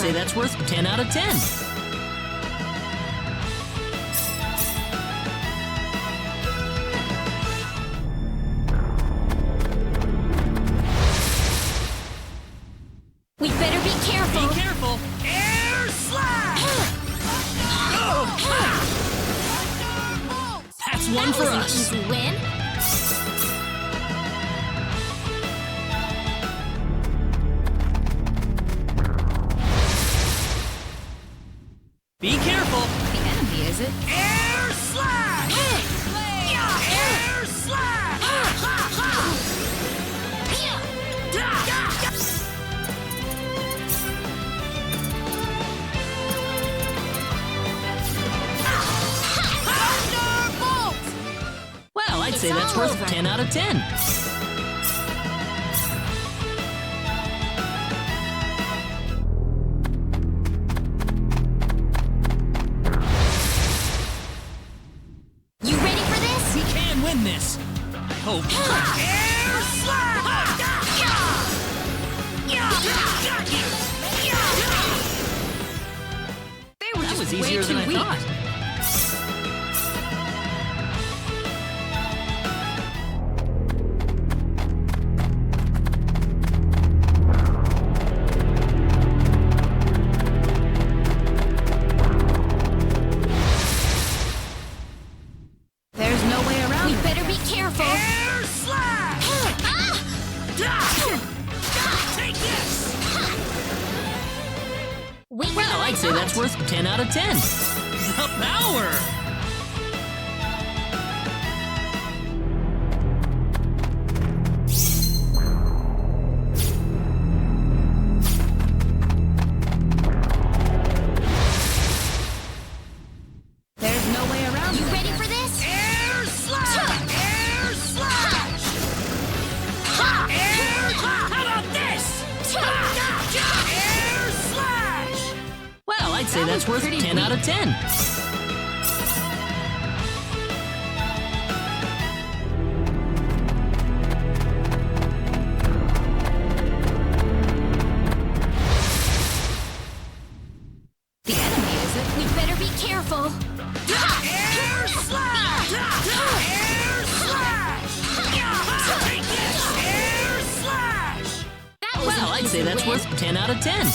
say that's worth 10 out of 10. We better be careful. Be careful. Air slash! That's one for That was an us. easy win. Be careful. The enemy, is it? Air slash! Air slash! Thunderbolt! Well, I'd say that's all worth over. 10 out of 10. You ready for this? We can win this. I hope. Air slash! They were That just was way easier too than I weak. thought. There's no way around. We better be careful. Air slash! Take this! Well, I'd say that's worth 10 out of 10. The power! There's no way around. You ready for this? Air slash! Air slash! Air! How about this? Air slash! Well, I'd say That that's was worth pretty 10 out of 10. The enemy, is it? We better be careful. Air slash! Air slash! Take this! Air slash! That was Well, an I'd say easy that's win. worth 10 out of 10.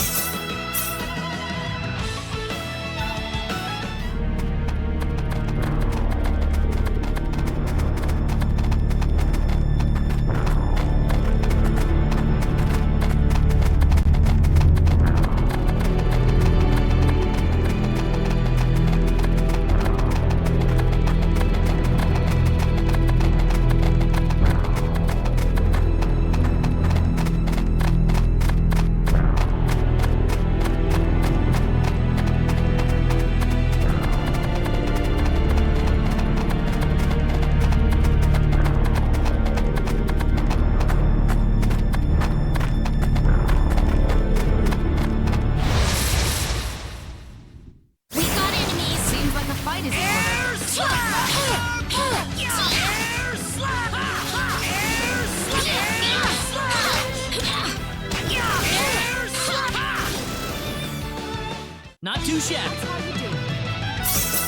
We got enemies. Seems like the fight is in Air order. slash! Air slash! Air slash! Air slash! Air slash! Not too shabby. How you doing?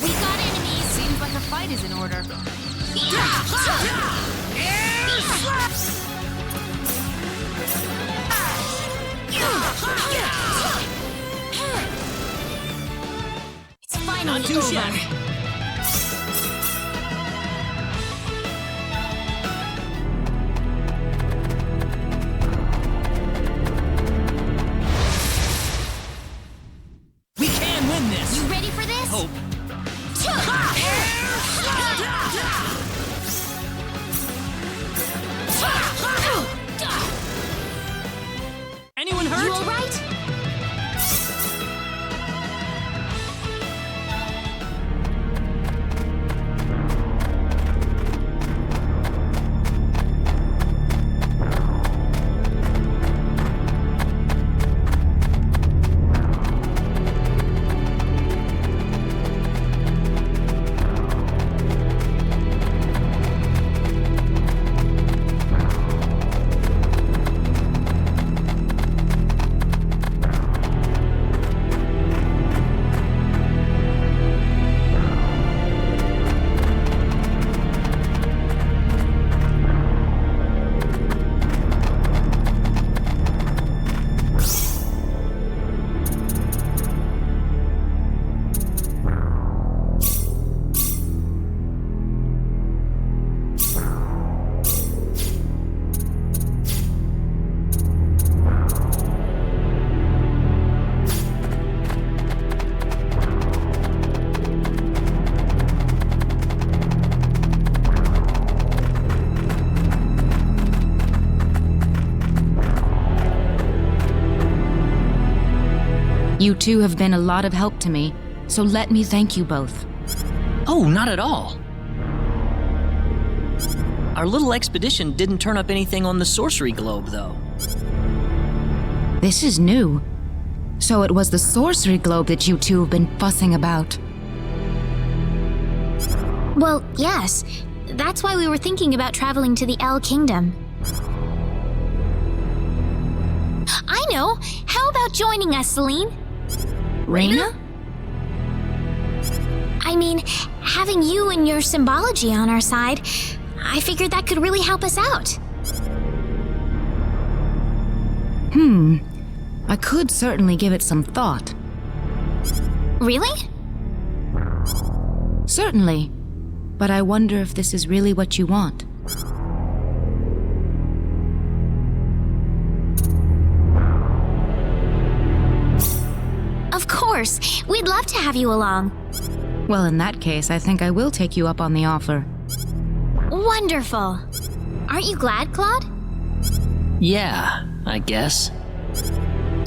We got enemies. Seems like the fight is in order. Air slash! It's finally Not too over. shabby. We can win this. You ready for this? Hope. It's You two have been a lot of help to me, so let me thank you both. Oh, not at all. Our little expedition didn't turn up anything on the sorcery globe, though. This is new. So it was the sorcery globe that you two have been fussing about. Well, yes. That's why we were thinking about traveling to the El Kingdom. I know! How about joining us, Celine? Reina? I mean, having you and your symbology on our side, I figured that could really help us out. I could certainly give it some thought. Really? Certainly. But I wonder if this is really what you want. Of course! We'd love to have you along. Well, in that case, I think I will take you up on the offer. Wonderful! Aren't you glad, Claude? Yeah, I guess.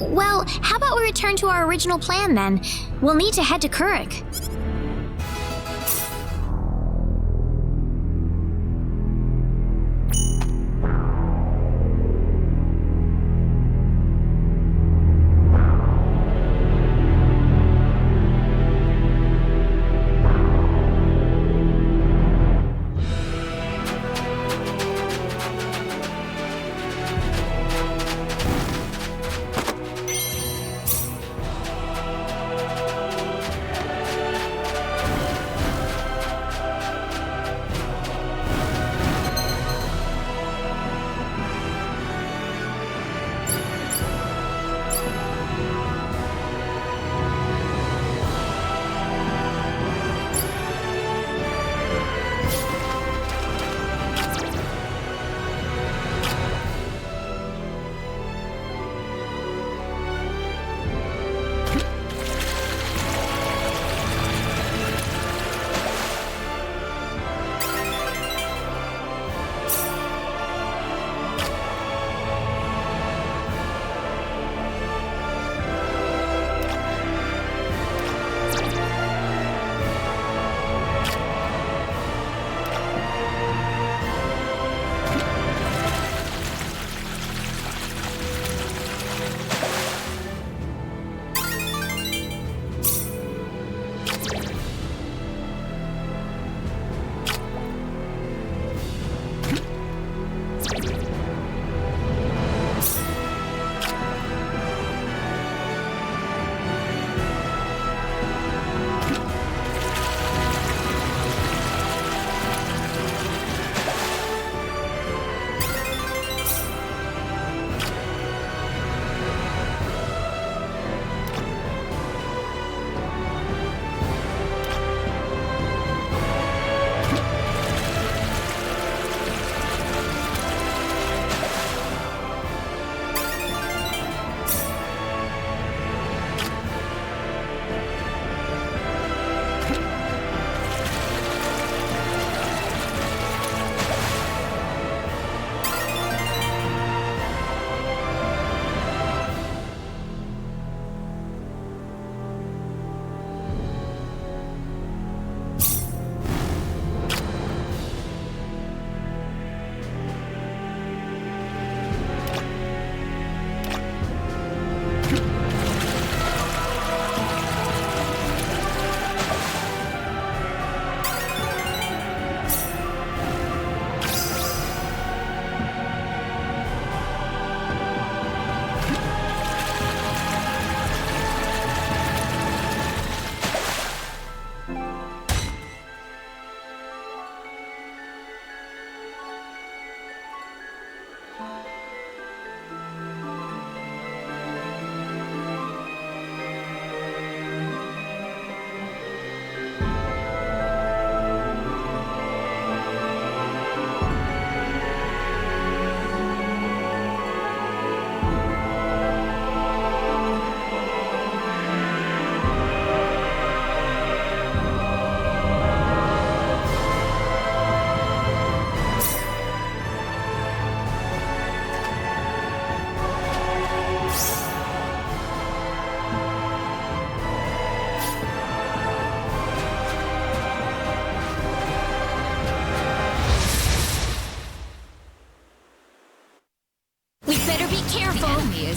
Well, how about we return to our original plan then? We'll need to head to Kurik.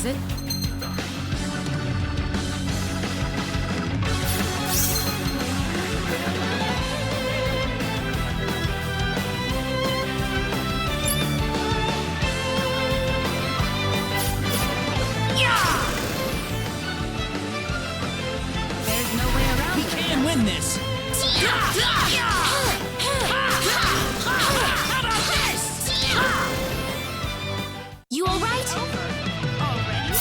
is it? There's no way around We it. can win this! How about this? You alright? Already?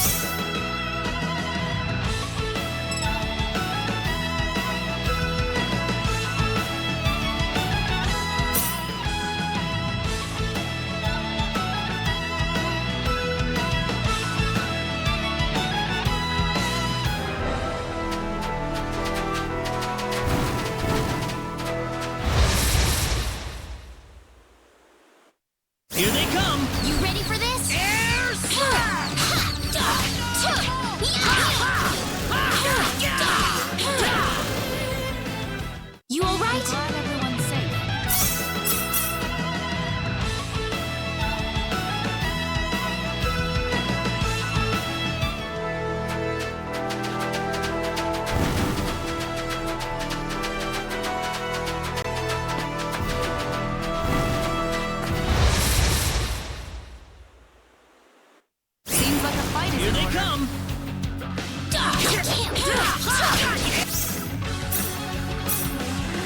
Here they come! You ready for this? Air slash! You alright? Glad everyone's safe. Seems like a fight is Here in they order. come!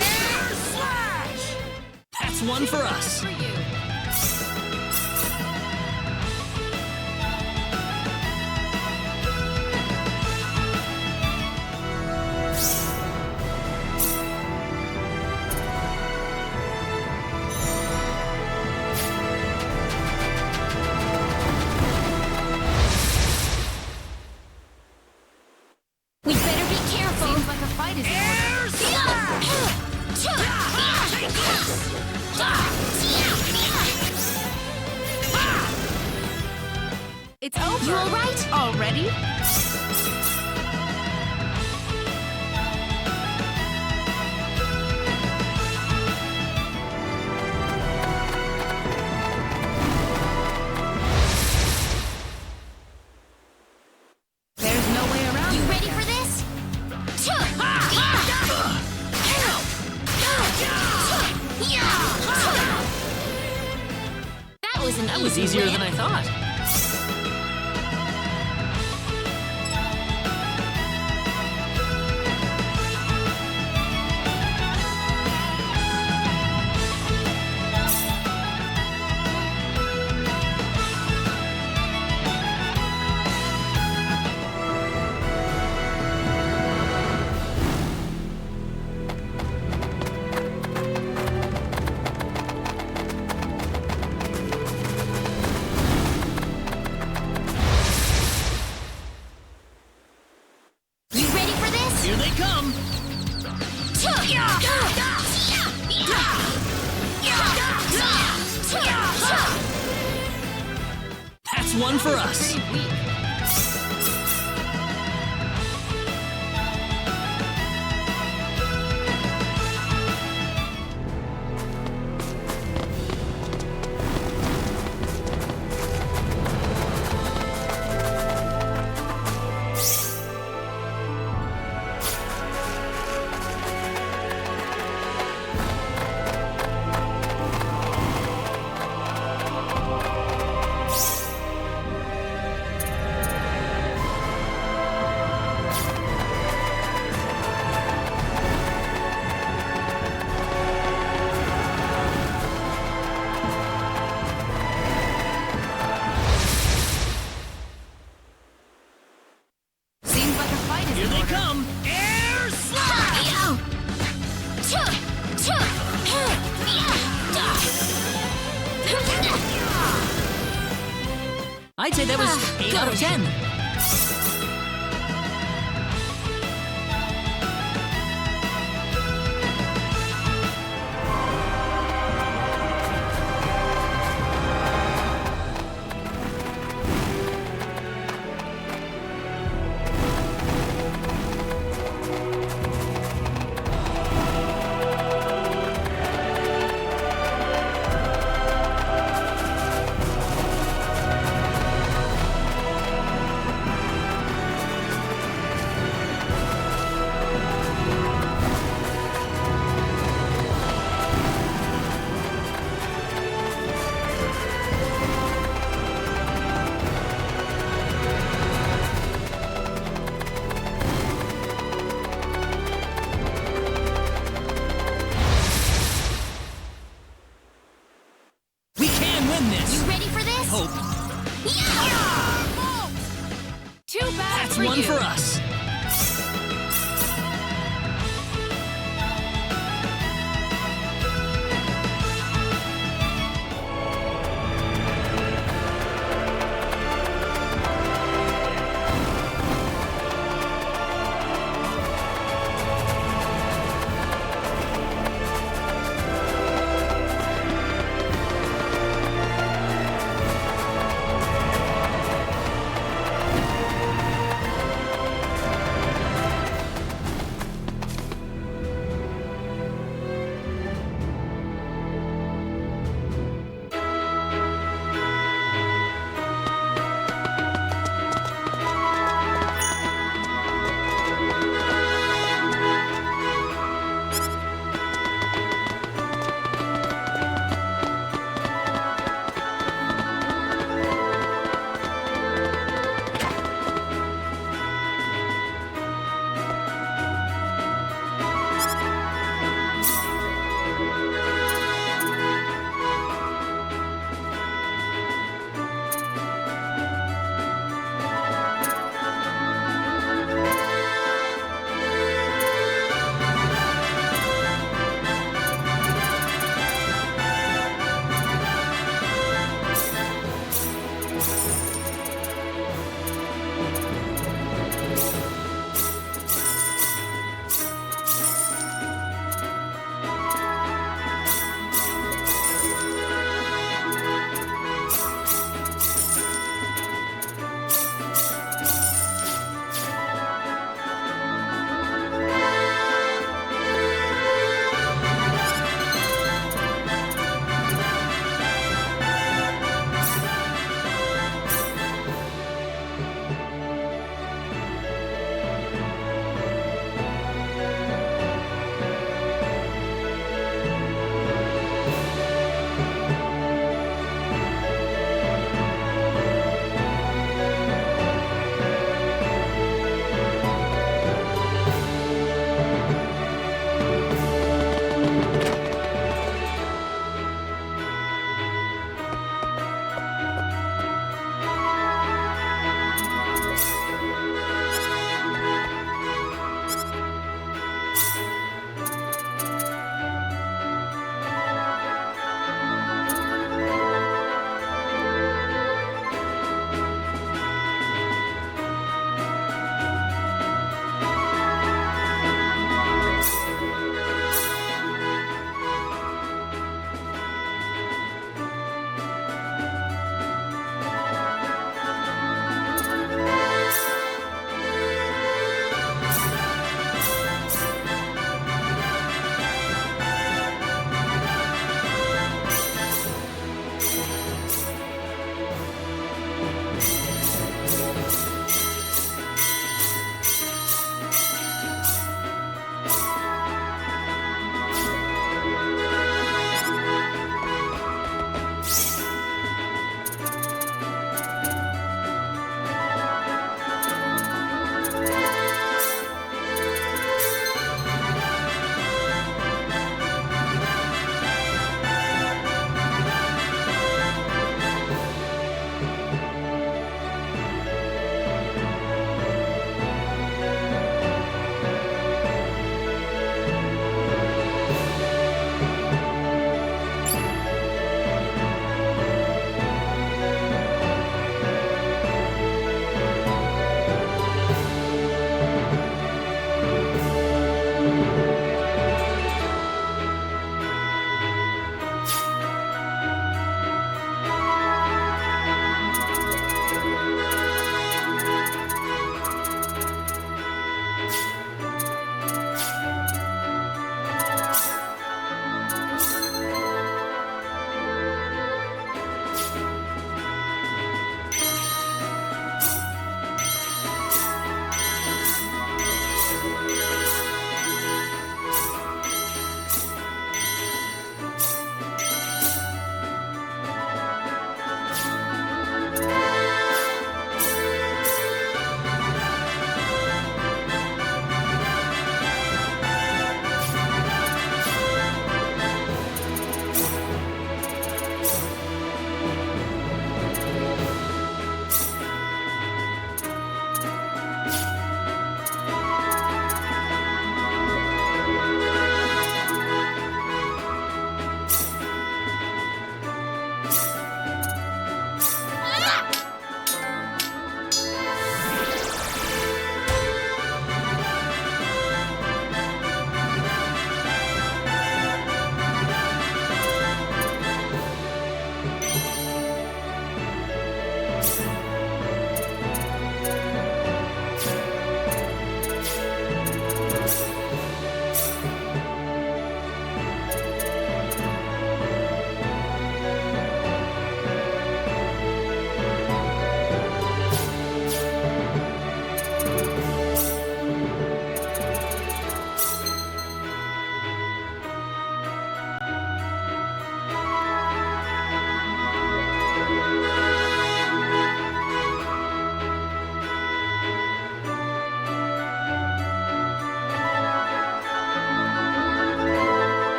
Air slash! That's one for us! For you. We better be careful. Seems like a fight is in order. Air slash! It's over. You alright? Already? There's no way around You it, I ready guess. for this? That was an That was easy easier win. than I thought. You ready for this? Here they come! That's one for us! Pretty weak. Seems like a fight is Here in they order. come! Air slash! I'd say that was 8 out of 10.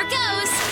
Here goes!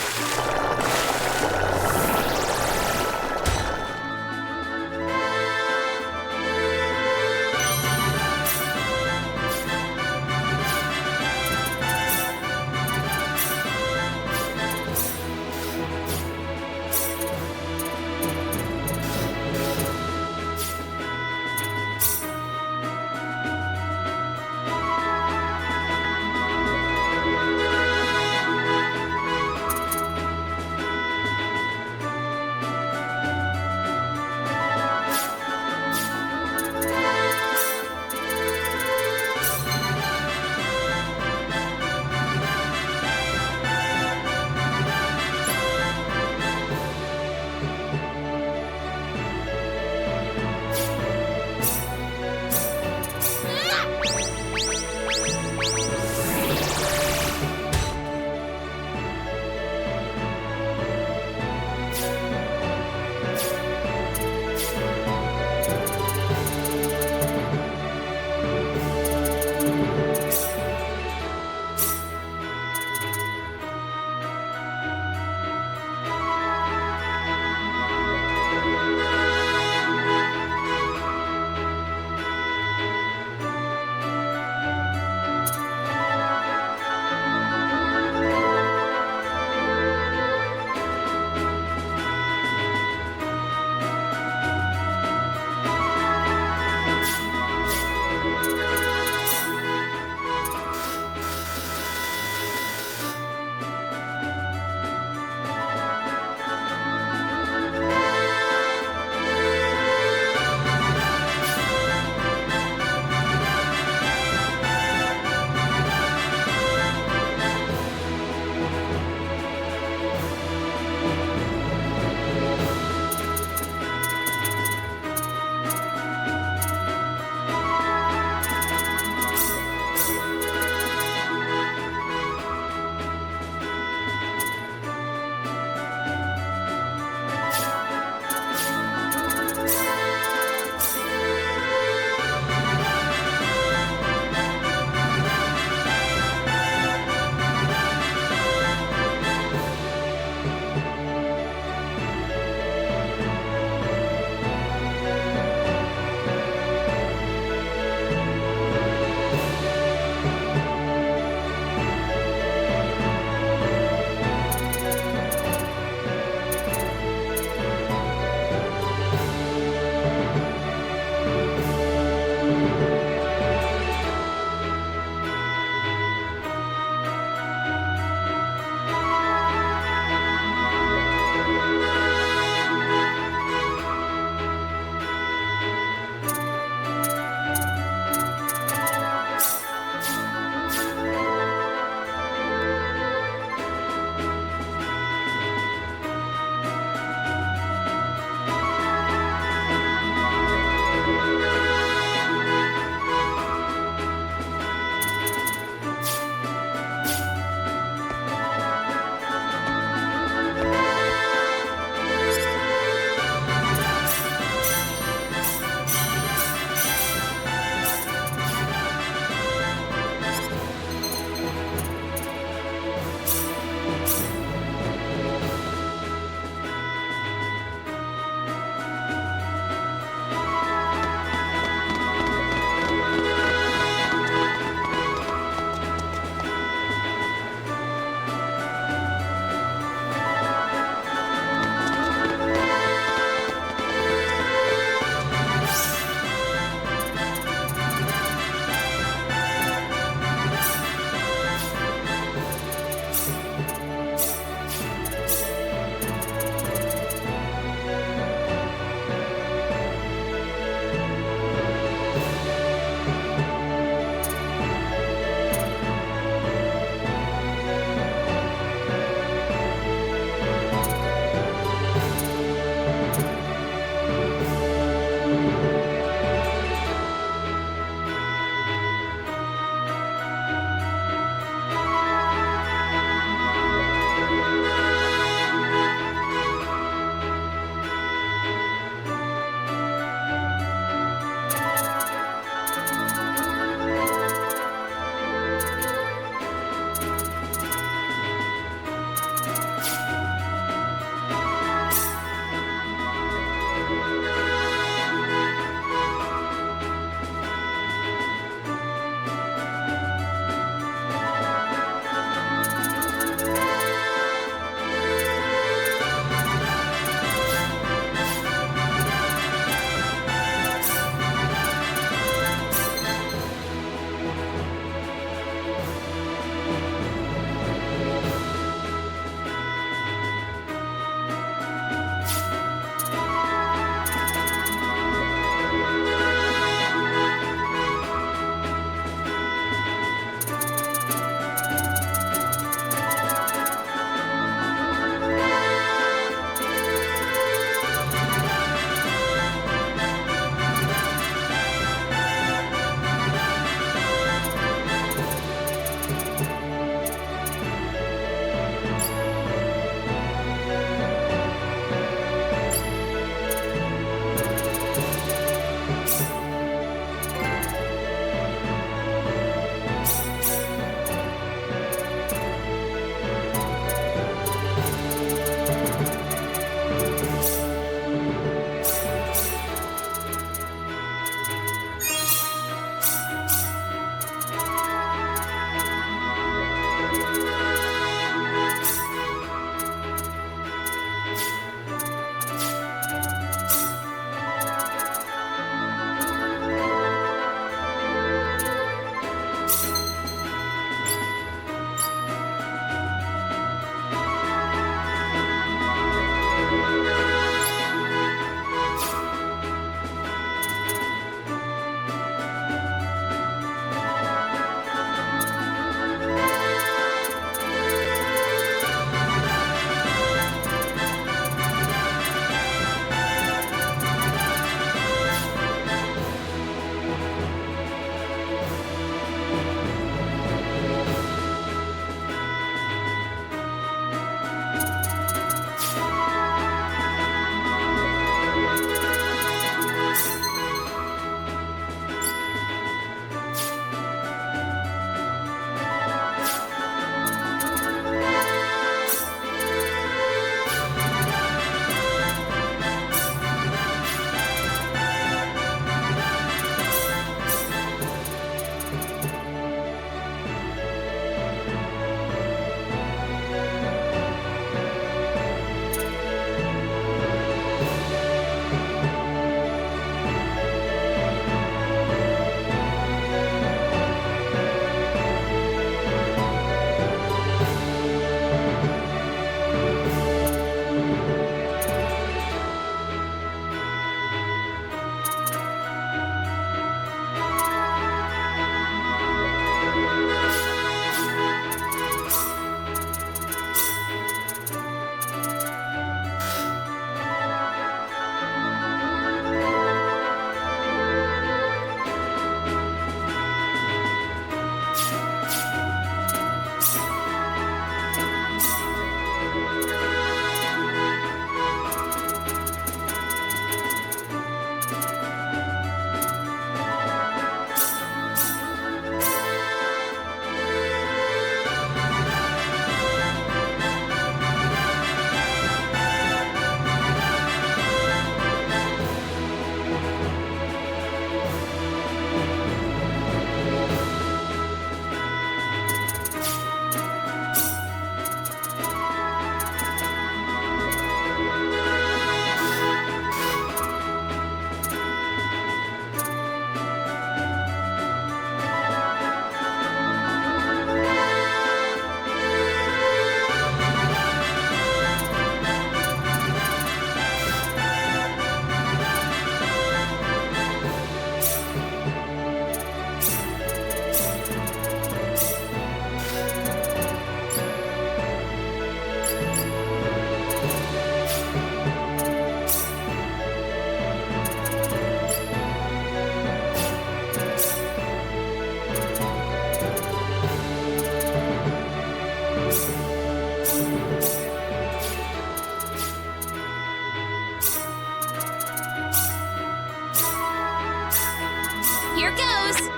Here goes!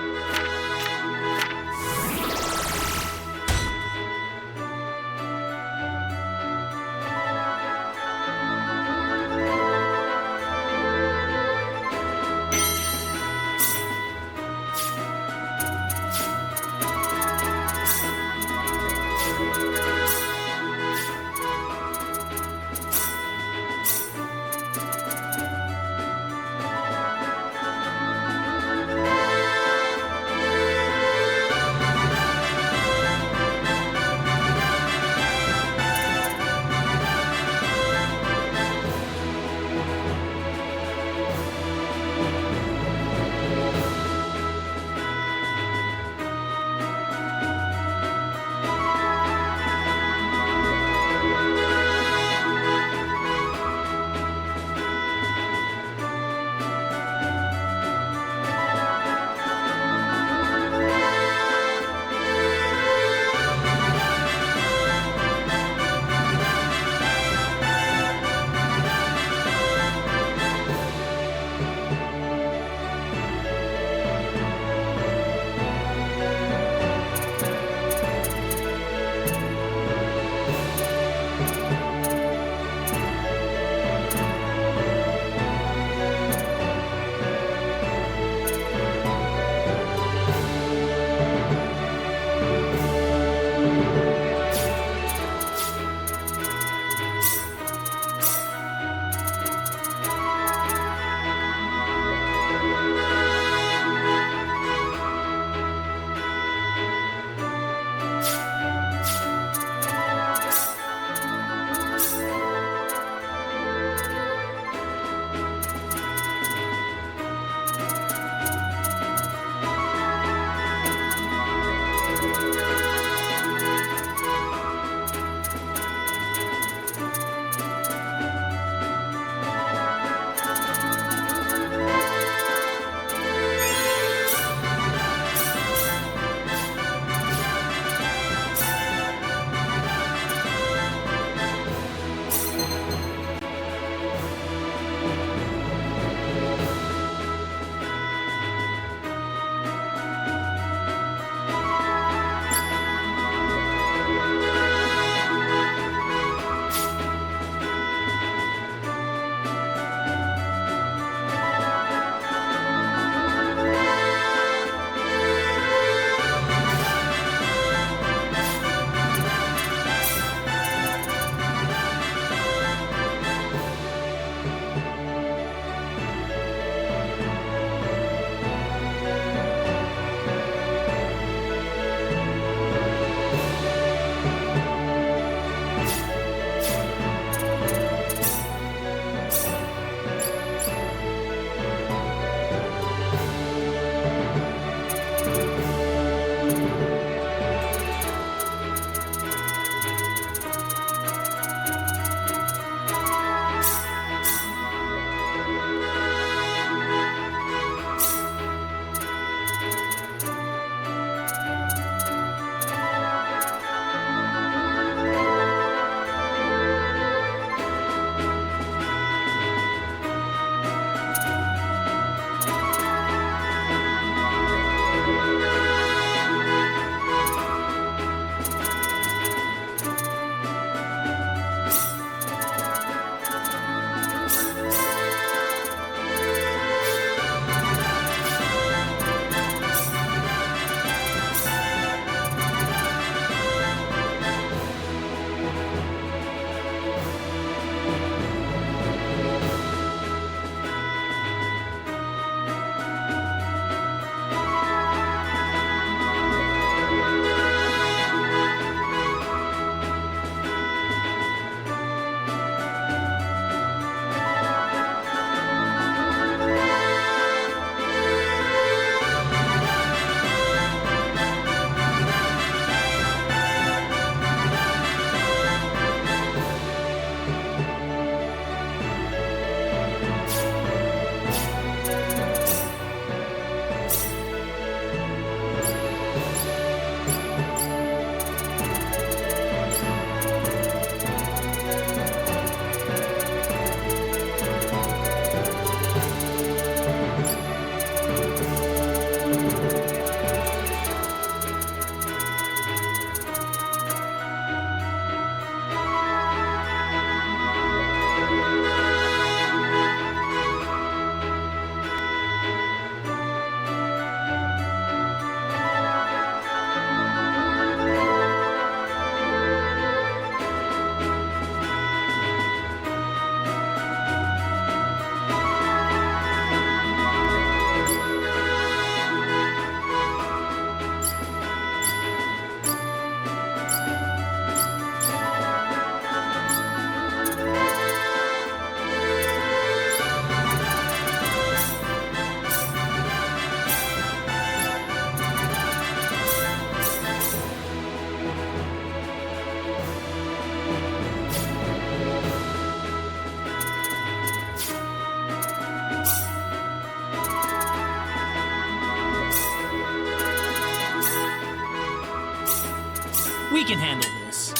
We can handle this.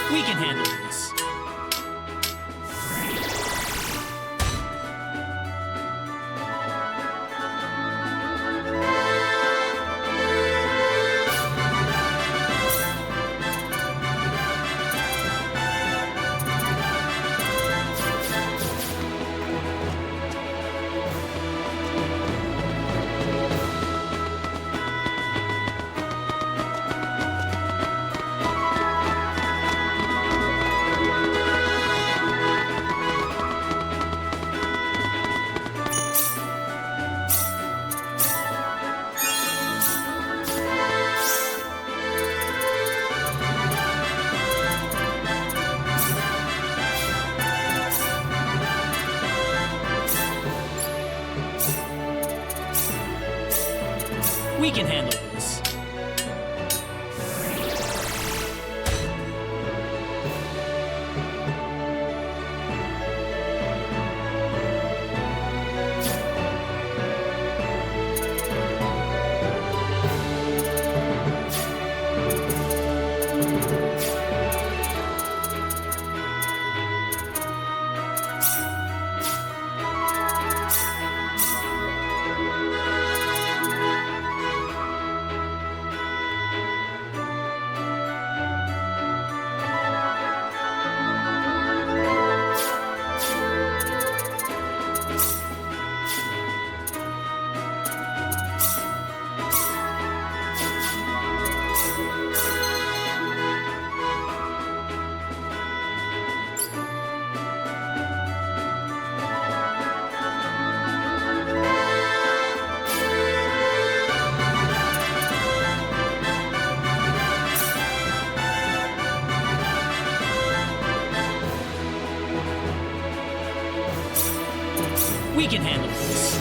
We can handle this. We can handle this. We can handle this.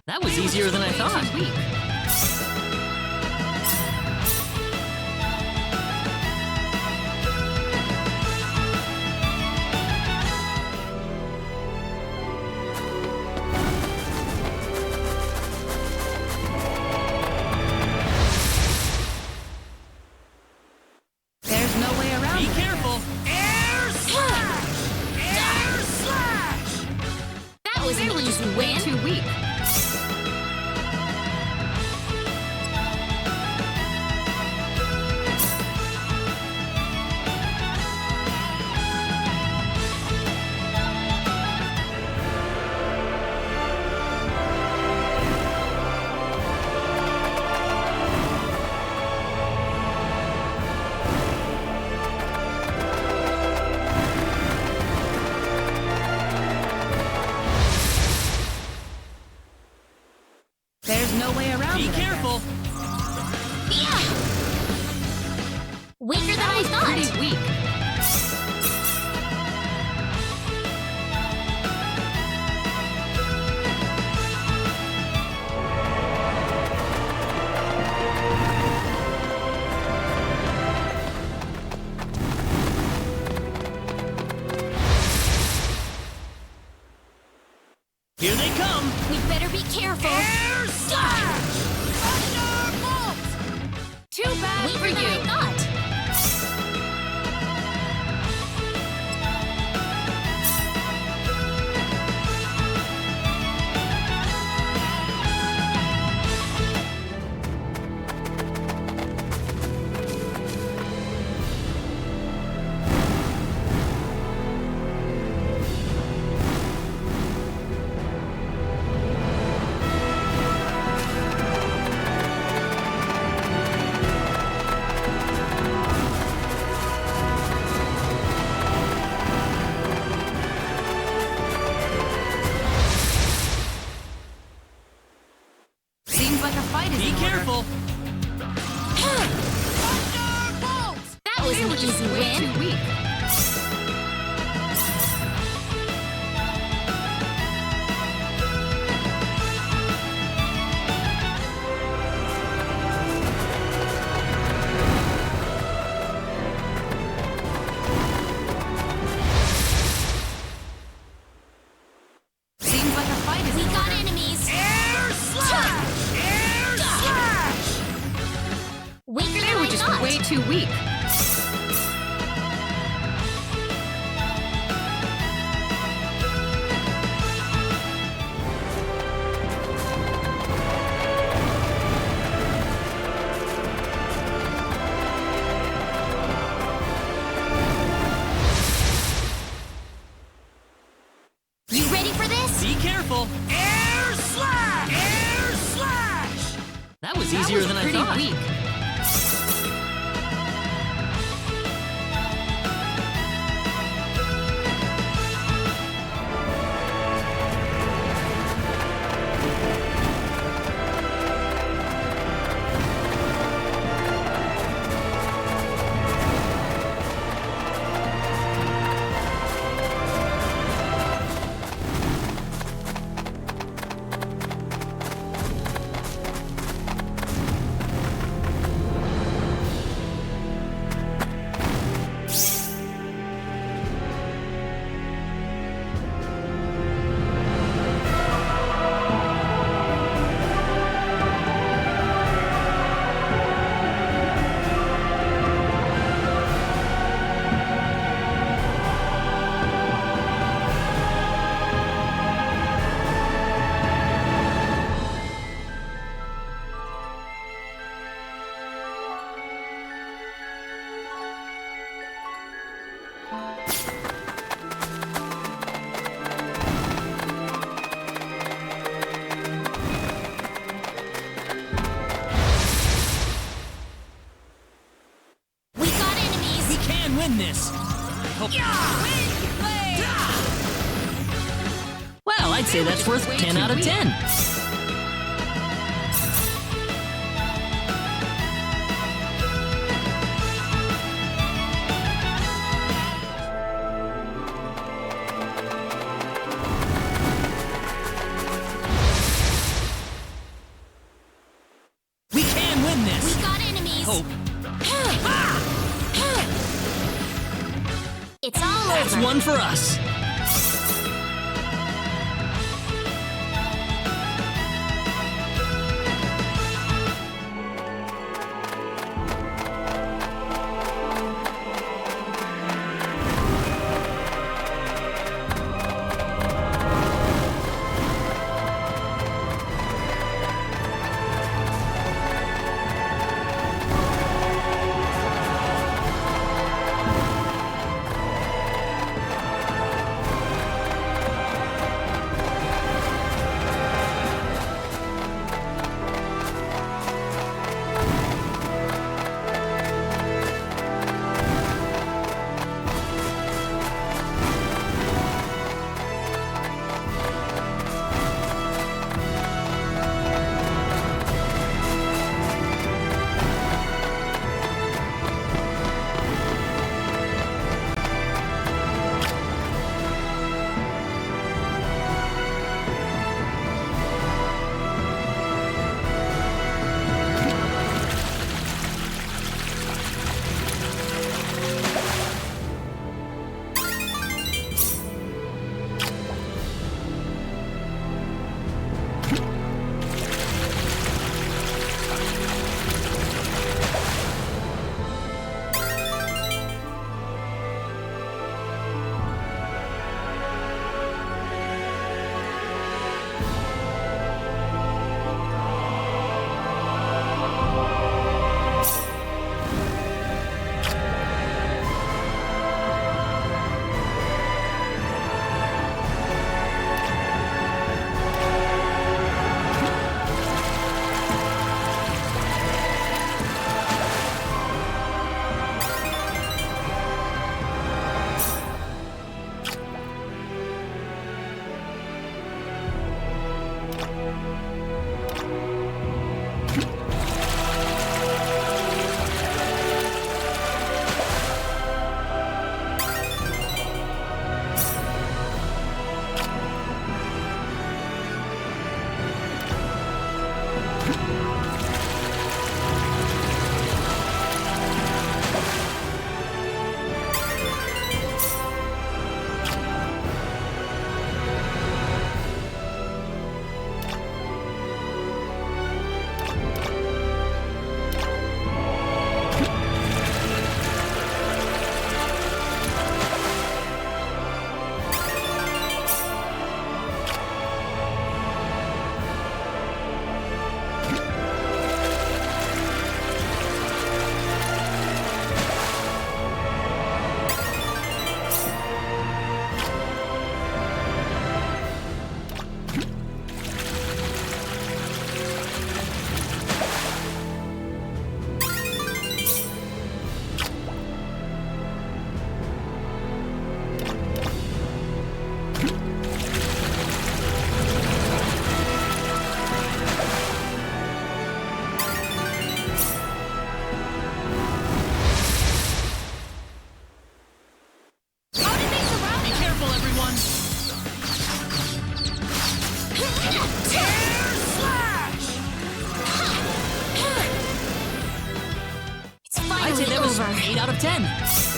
That was easier than I thought. There's no way around Be it. careful. Air slash! Air slash! That was an easy win. Too weak. There's no way around Be it. careful. Yeah! Weaker than I thought. Pretty weak. Here they come. We better be careful. Air slash! Thunderbolt! Too bad Weaker for than I you. thought. way too weak. You ready for this? Be careful. Air slash! Air slash! That was easier than I Pretty thought. weak. We got enemies. We can win this. Hope- Well, I'd say that's worth Way 10 too out of weak. 10. We can win this. We got enemies. Hope. It's all That's over. one for us. of 10.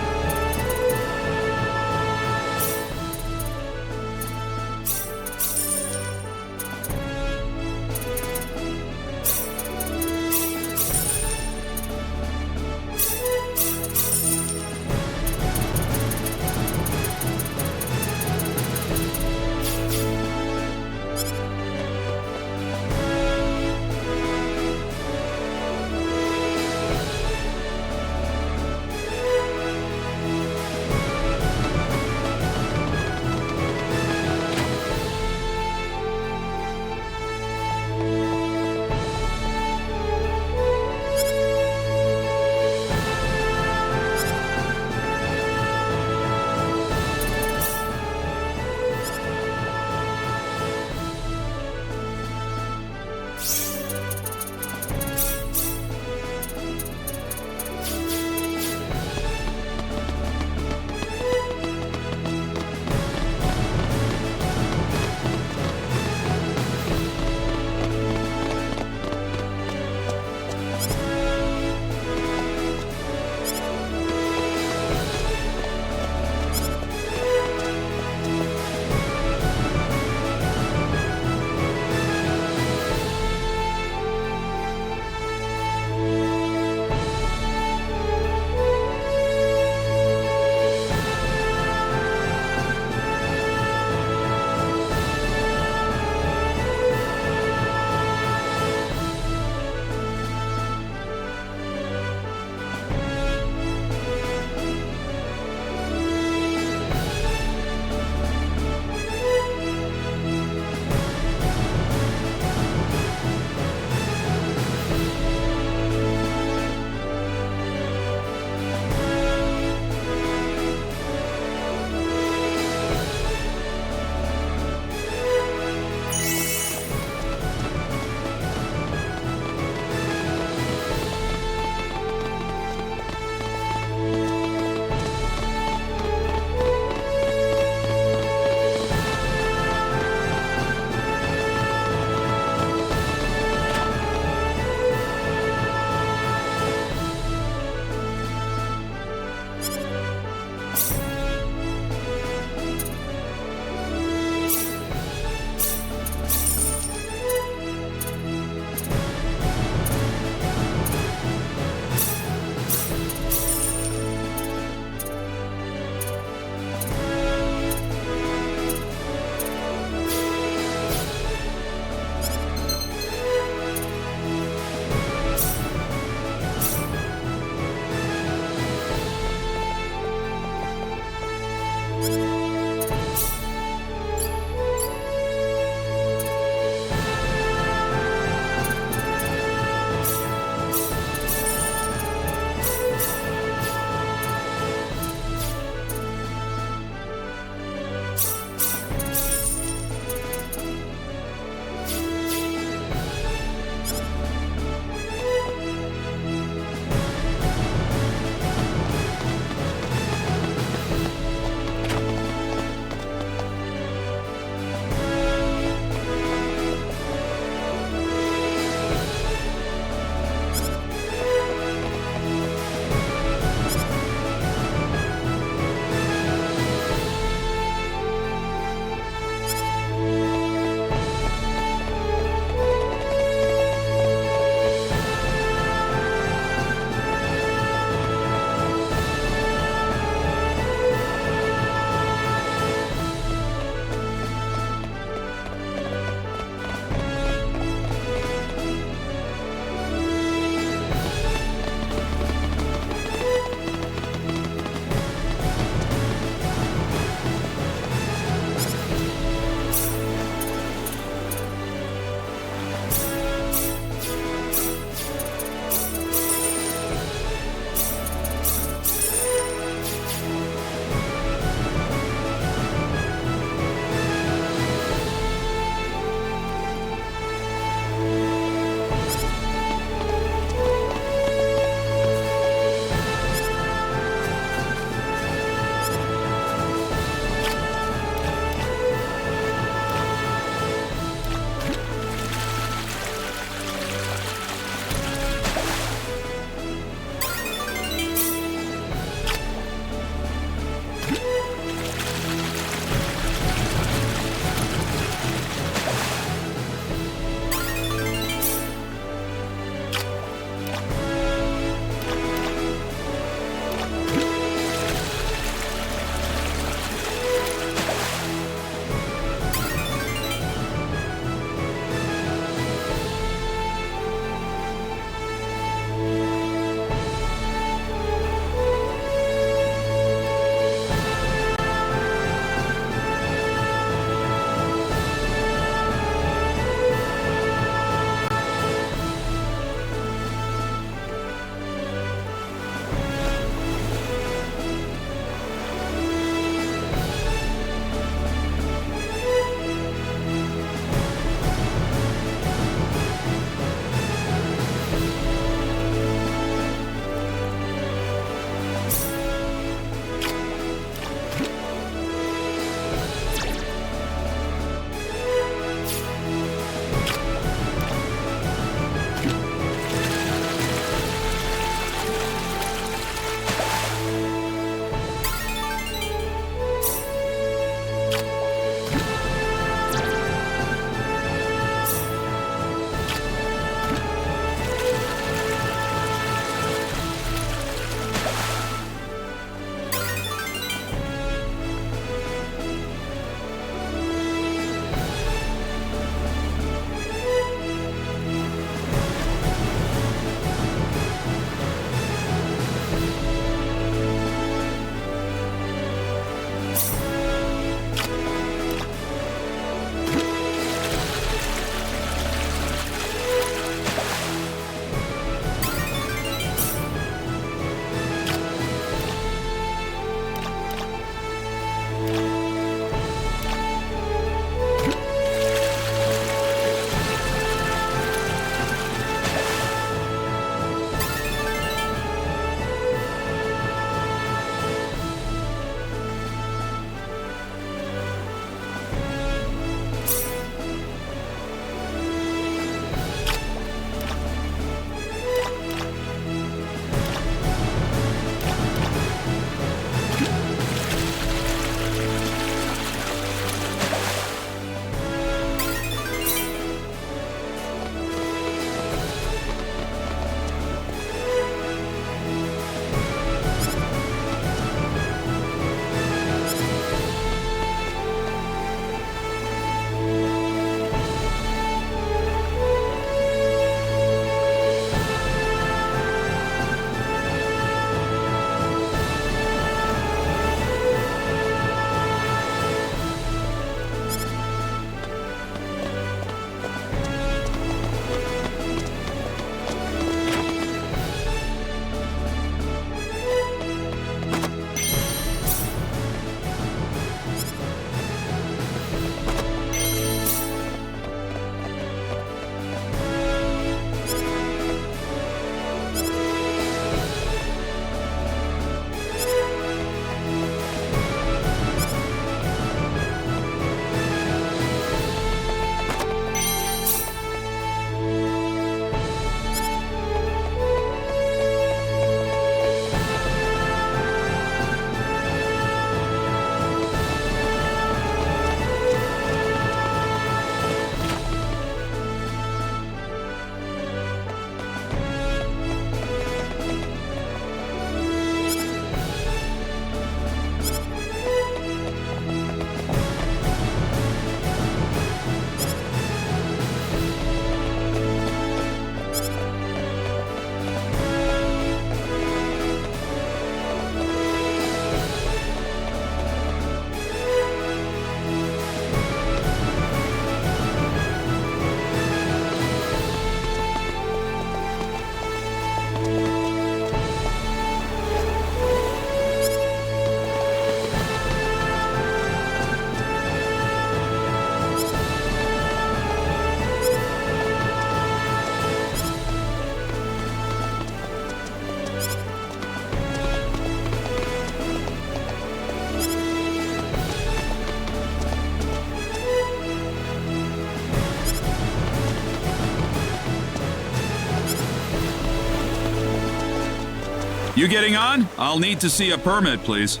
You getting on? I'll need to see a permit, please.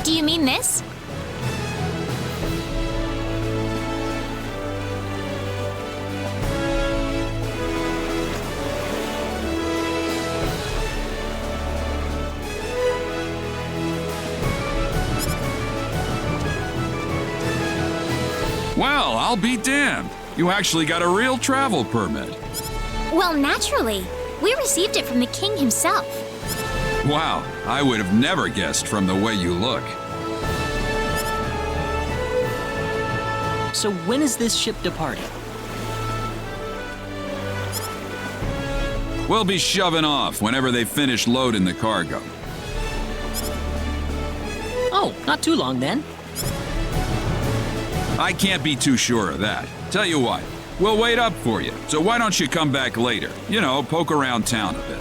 Do you mean this? Well, I'll be damned. You actually got a real travel permit. Well, naturally. We received it from the king himself. Wow, I would have never guessed from the way you look. So when is this ship departing? We'll be shoving off whenever they finish loading the cargo. Oh, not too long then. I can't be too sure of that. Tell you what, we'll wait up for you. So why don't you come back later? You know, poke around town a bit.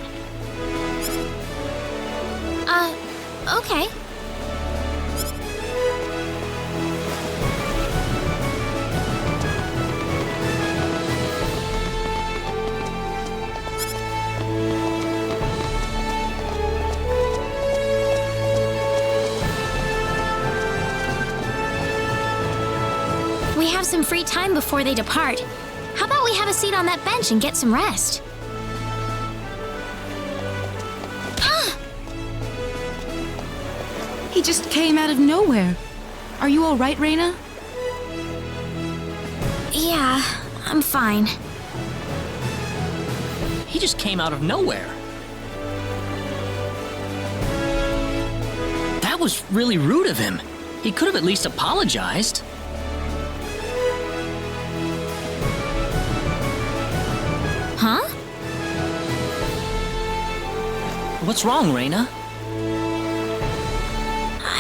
Okay. We have some free time before they depart. How about we have a seat on that bench and get some rest? He just came out of nowhere. Are you all right, Reina? Yeah, I'm fine. He just came out of nowhere. That was really rude of him. He could have at least apologized. Huh? What's wrong, Reina?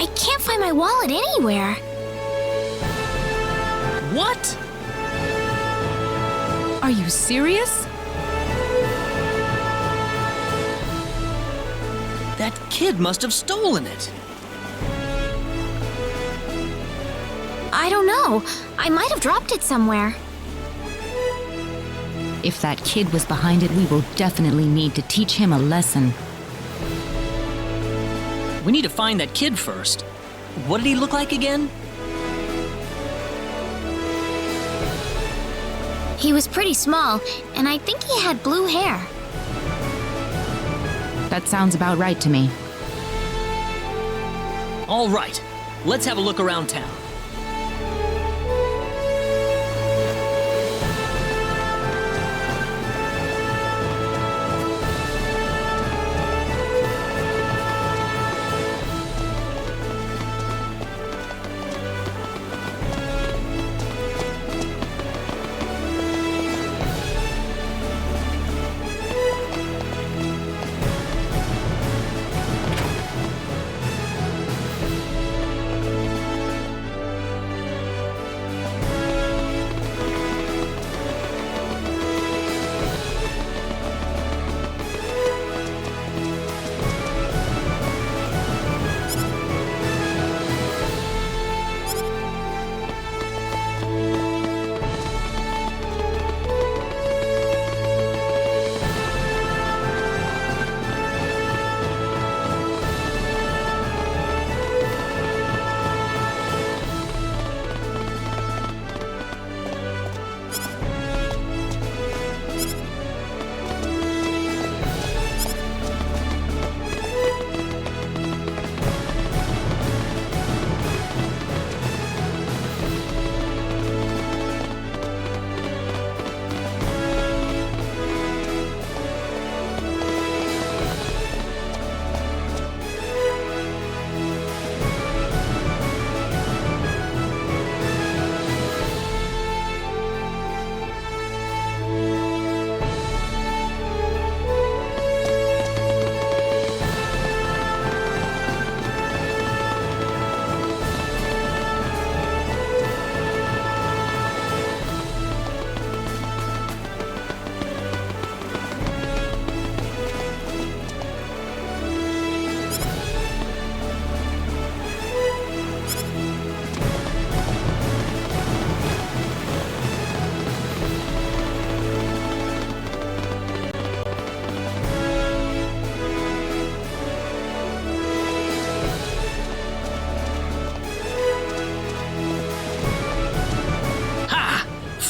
I can't find my wallet anywhere. What? Are you serious? That kid must have stolen it. I don't know. I might have dropped it somewhere. If that kid was behind it, we will definitely need to teach him a lesson. We need to find that kid first. What did he look like again? He was pretty small, and I think he had blue hair. That sounds about right to me. All right, let's have a look around town.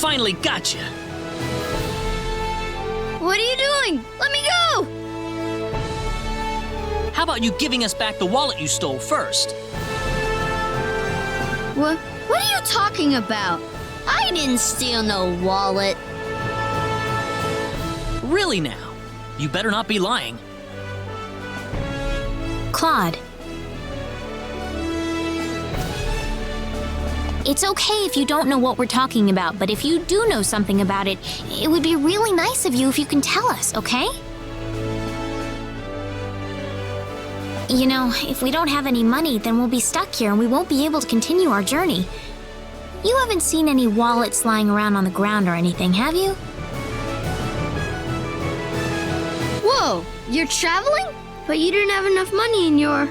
finally got you. What are you doing? Let me go! How about you giving us back the wallet you stole first? What are you talking about? I didn't steal no wallet. Really now? You better not be lying. Claude. It's okay if you don't know what we're talking about, but if you do know something about it, it would be really nice of you if you can tell us, okay? You know, if we don't have any money, then we'll be stuck here and we won't be able to continue our journey. You haven't seen any wallets lying around on the ground or anything, have you? Whoa, you're traveling? But you didn't have enough money in your...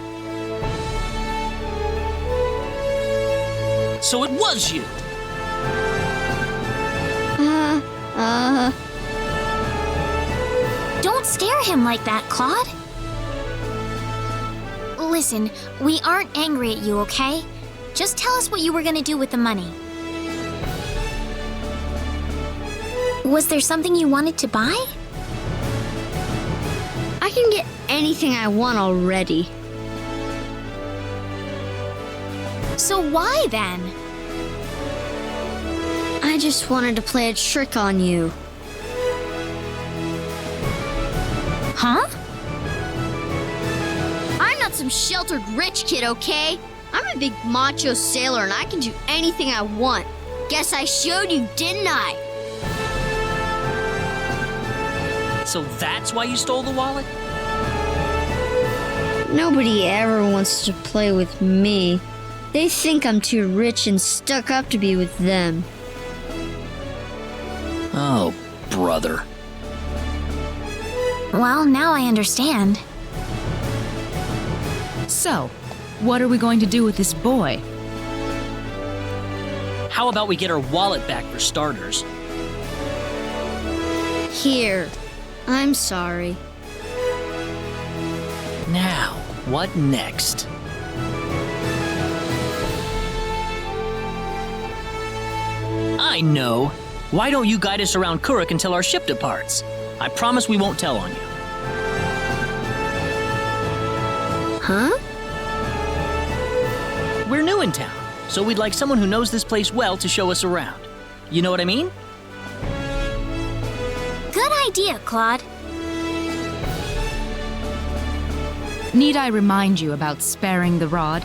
So it was you. Don't scare him like that, Claude. Listen, we aren't angry at you, okay? Just tell us what you were gonna do with the money. Was there something you wanted to buy? I can get anything I want already. So why then? I just wanted to play a trick on you. Huh? I'm not some sheltered rich kid, okay? I'm a big macho sailor and I can do anything I want. Guess I showed you, didn't I? So that's why you stole the wallet? Nobody ever wants to play with me. They think I'm too rich and stuck up to be with them. Oh, brother. Well, now I understand. So, what are we going to do with this boy? How about we get our wallet back for starters? Here. I'm sorry. Now, what next? I know. Why don't you guide us around Kuruk until our ship departs? I promise we won't tell on you. Huh? We're new in town, so we'd like someone who knows this place well to show us around. You know what I mean? Good idea, Claude. Need I remind you about sparing the rod?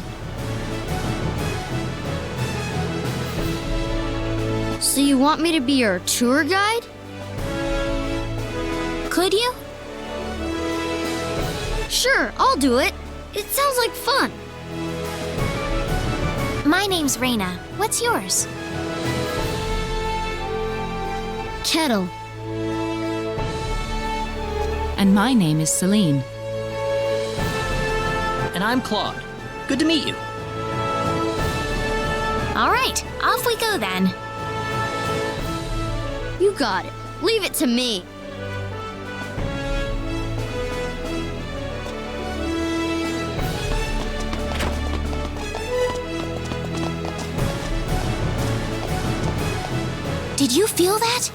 So you want me to be your tour guide? Could you? Sure, I'll do it. It sounds like fun. My name's Reina. What's yours? Kettle. And my name is Celine. And I'm Claude. Good to meet you. All right, off we go then. You got it. Leave it to me. Did you feel that?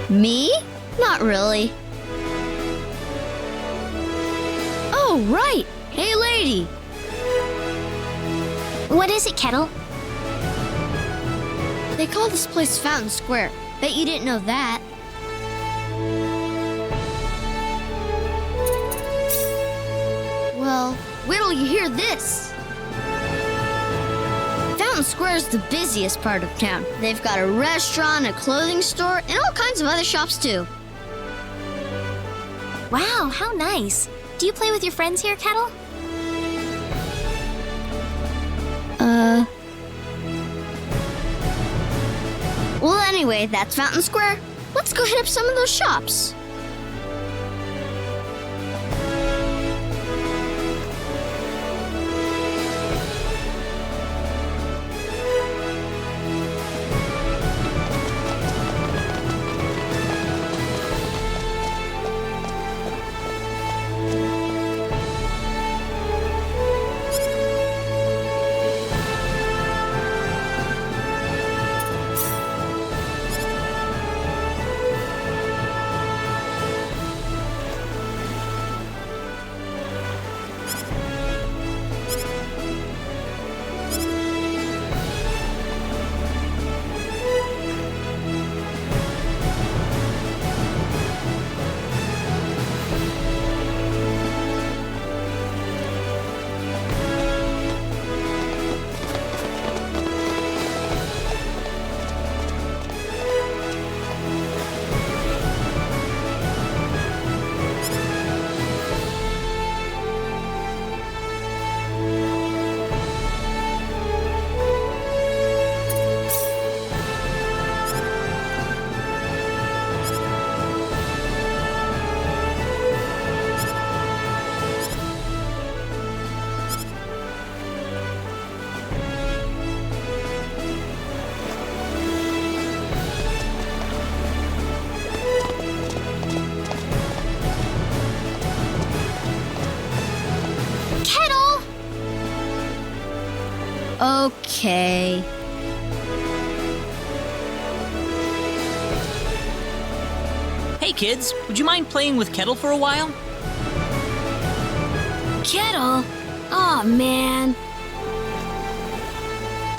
Me? Not really. Oh, right. Hey, lady. What is it, Kettle? They call this place Fountain Square. Bet you didn't know that. Well, wait till you hear this. Fountain Square is the busiest part of town. They've got a restaurant, a clothing store, and all kinds of other shops too. Wow, how nice. Do you play with your friends here, Kettle? Well, anyway, that's Fountain Square. Let's go hit up some of those shops. Okay. Hey kids, would you mind playing with Kettle for a while? Kettle? Aw, man.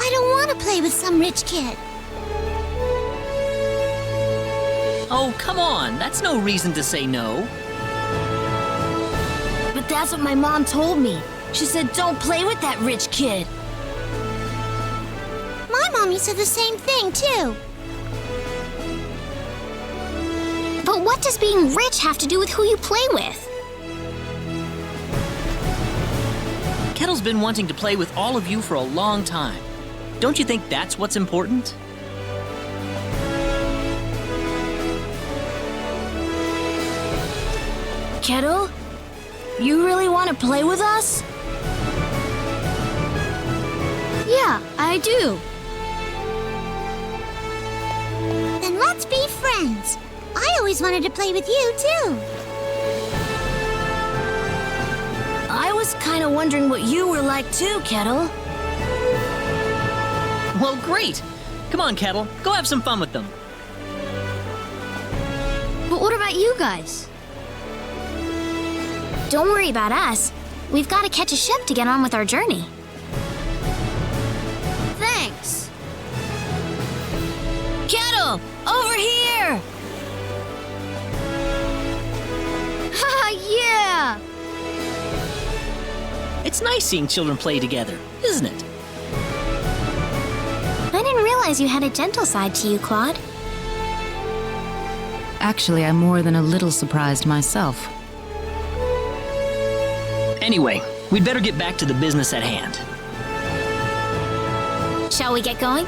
I don't want to play with some rich kid. Oh, come on, that's no reason to say no. But that's what my mom told me. She said don't play with that rich kid. My mommy said the same thing, too. But what does being rich have to do with who you play with? Kettle's been wanting to play with all of you for a long time. Don't you think that's what's important? Kettle? You really want to play with us? Yeah, I do. Then let's be friends. I always wanted to play with you, too. I was kind of wondering what you were like, too, Kettle. Well, great. Come on, Kettle, go have some fun with them. But what about you guys? Don't worry about us. We've got to catch a ship to get on with our journey. Thanks. Kettle, over here! Haha, yeah! It's nice seeing children play together, isn't it? I didn't realize you had a gentle side to you, Claude. Actually, I'm more than a little surprised myself. Anyway, we'd better get back to the business at hand. Shall we get going?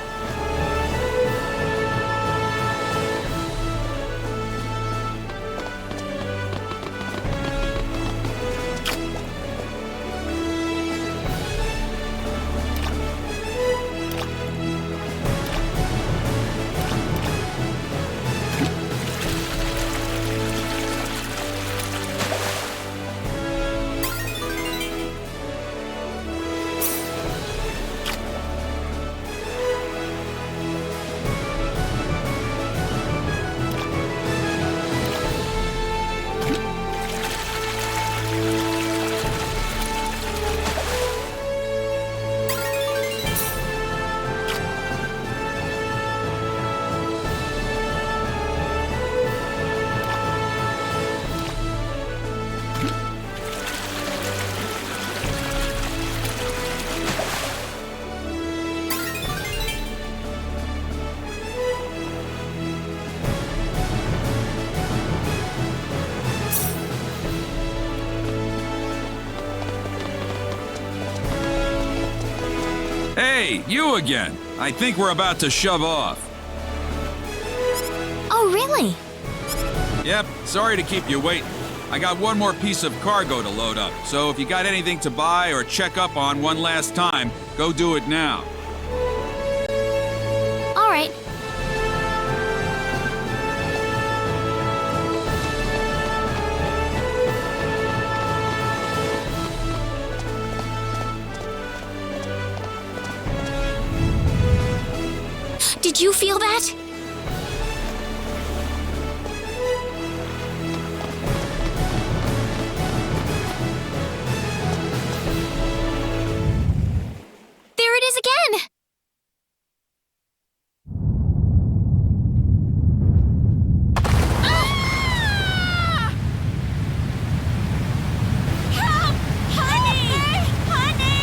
Hey, you again. I think we're about to shove off. Oh, really? Yep, sorry to keep you waiting. I got one more piece of cargo to load up, so if you got anything to buy or check up on one last time, go do it now. All right. Did you feel that? There it is again! Ah! Help! Honey! Honey!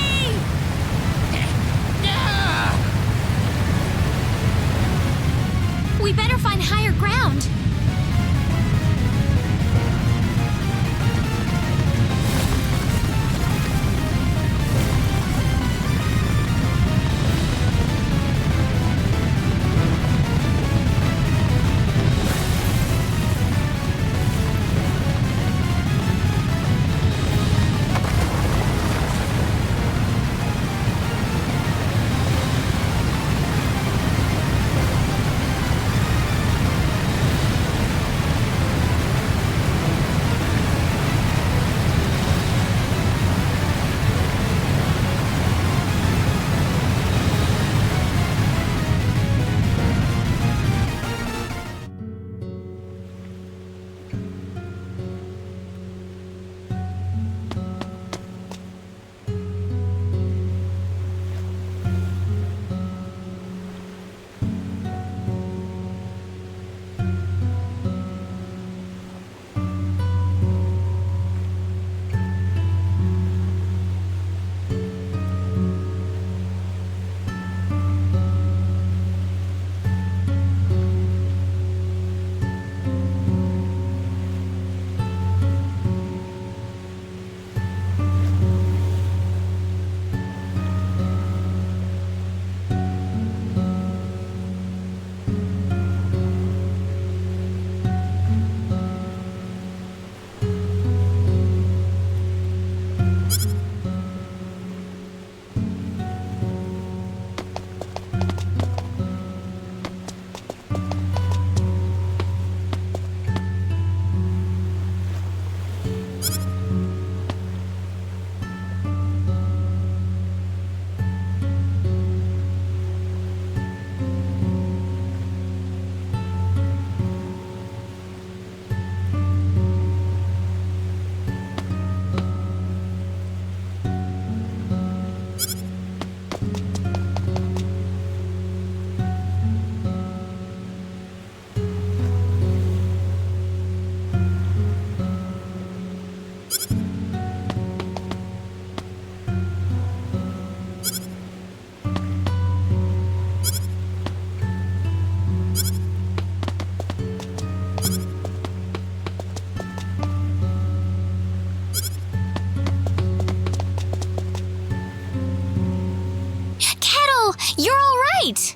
You're all right!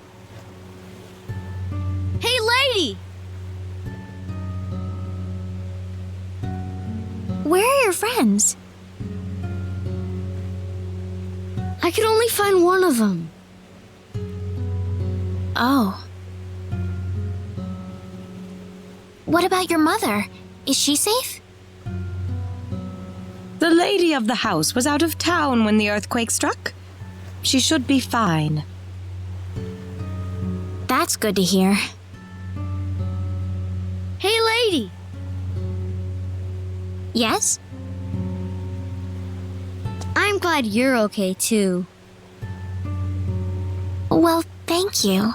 Hey, lady! Where are your friends? I could only find one of them. Oh. What about your mother? Is she safe? The lady of the house was out of town when the earthquake struck. She should be fine. That's good to hear. Hey, lady! Yes? I'm glad you're okay, too. Well, thank you.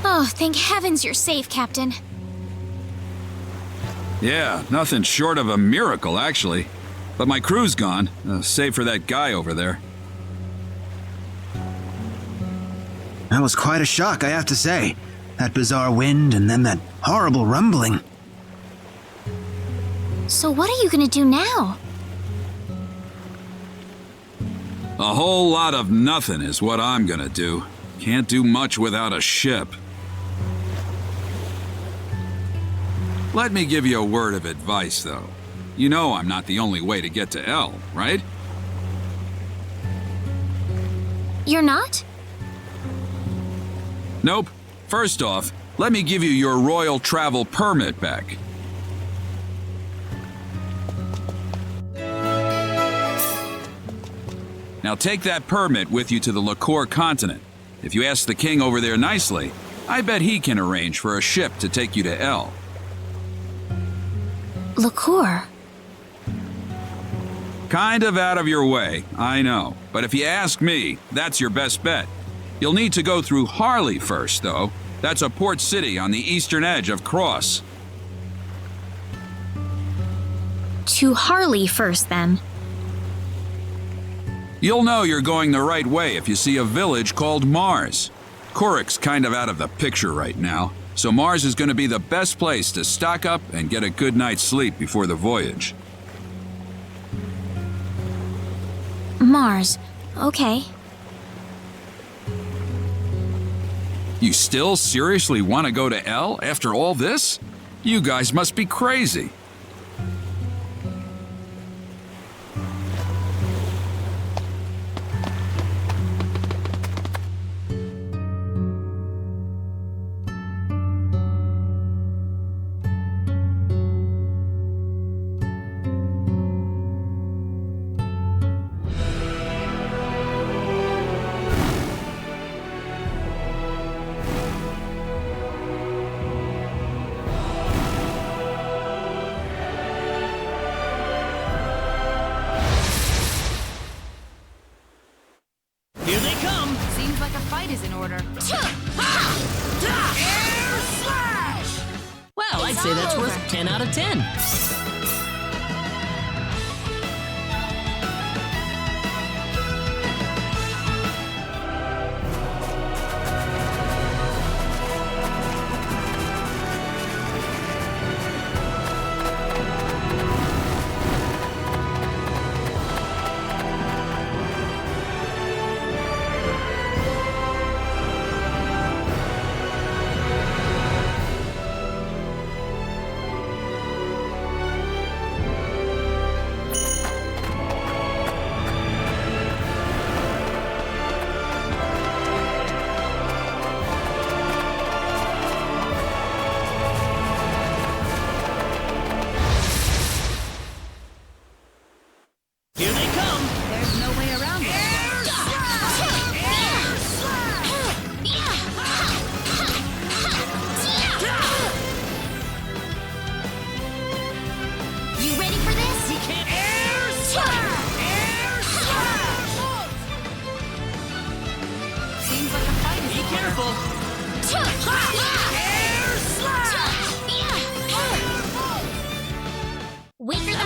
Oh, thank heavens you're safe, Captain. Yeah, nothing short of a miracle, actually. But my crew's gone, save for that guy over there. That was quite a shock, I have to say. That bizarre wind and then that horrible rumbling. So what are you gonna do now? A whole lot of nothing is what I'm gonna do. Can't do much without a ship. Let me give you a word of advice, though. You know I'm not the only way to get to El, right? You're not? Nope. First off, let me give you your royal travel permit back. Now take that permit with you to the Lacour continent. If you ask the king over there nicely, I bet he can arrange for a ship to take you to El. Lacour. Kind of out of your way, I know. But if you ask me, that's your best bet. You'll need to go through Harley first, though. That's a port city on the eastern edge of Cross. To Harley first, then. You'll know you're going the right way if you see a village called Mars. Kuruk's kind of out of the picture right now, so Mars is going to be the best place to stock up and get a good night's sleep before the voyage. Mars. Okay. You still seriously want to go to El after all this? You guys must be crazy. Here they come! Seems like a fight is in order. Well, I'd say that's worth 10 out of 10.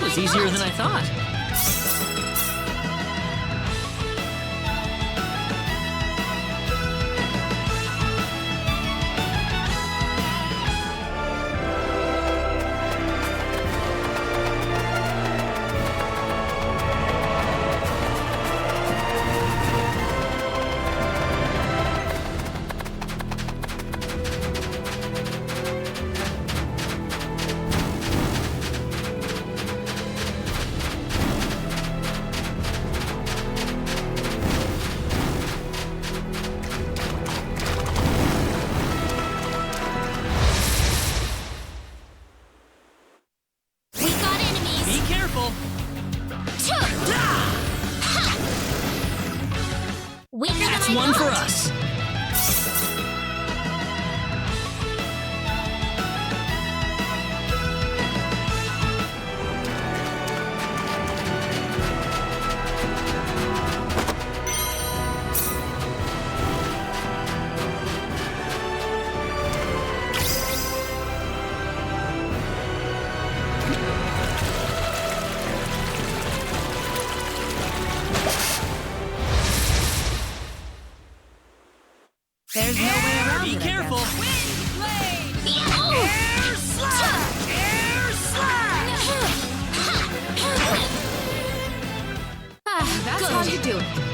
was easier than I thought. We got enemies! Be careful. Weaker than That's I one for thought. us. There's no way around Be it, I careful. guess. That's how you do it.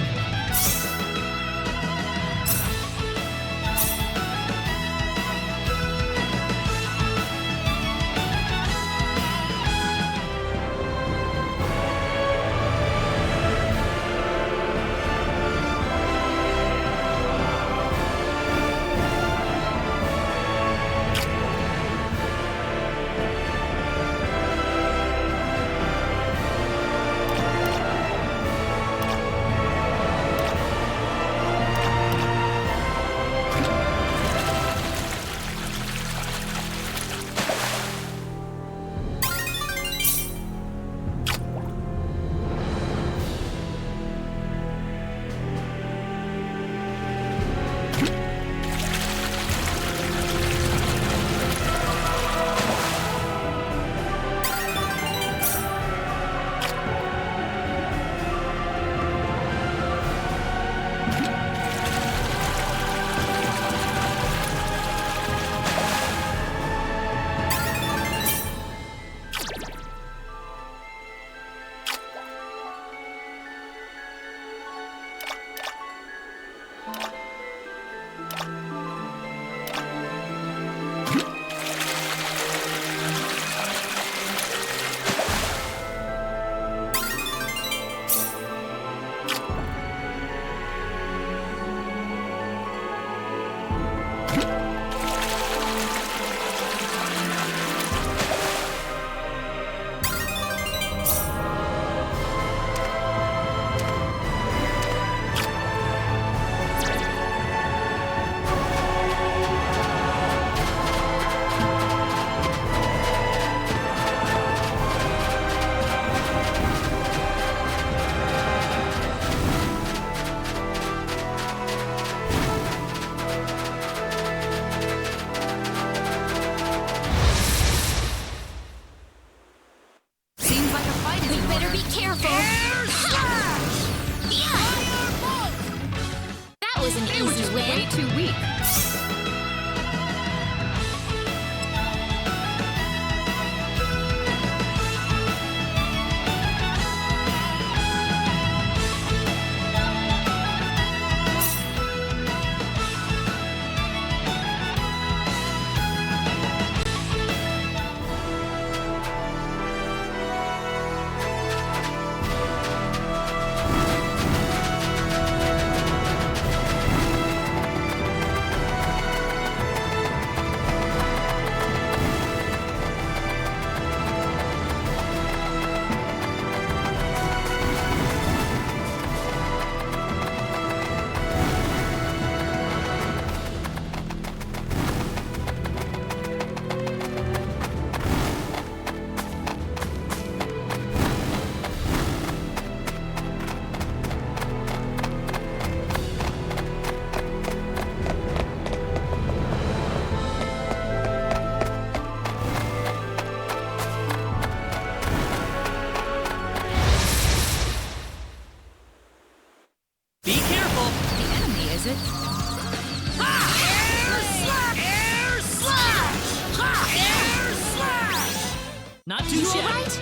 was an easy win. Way too weak. Not too You shabby. alright?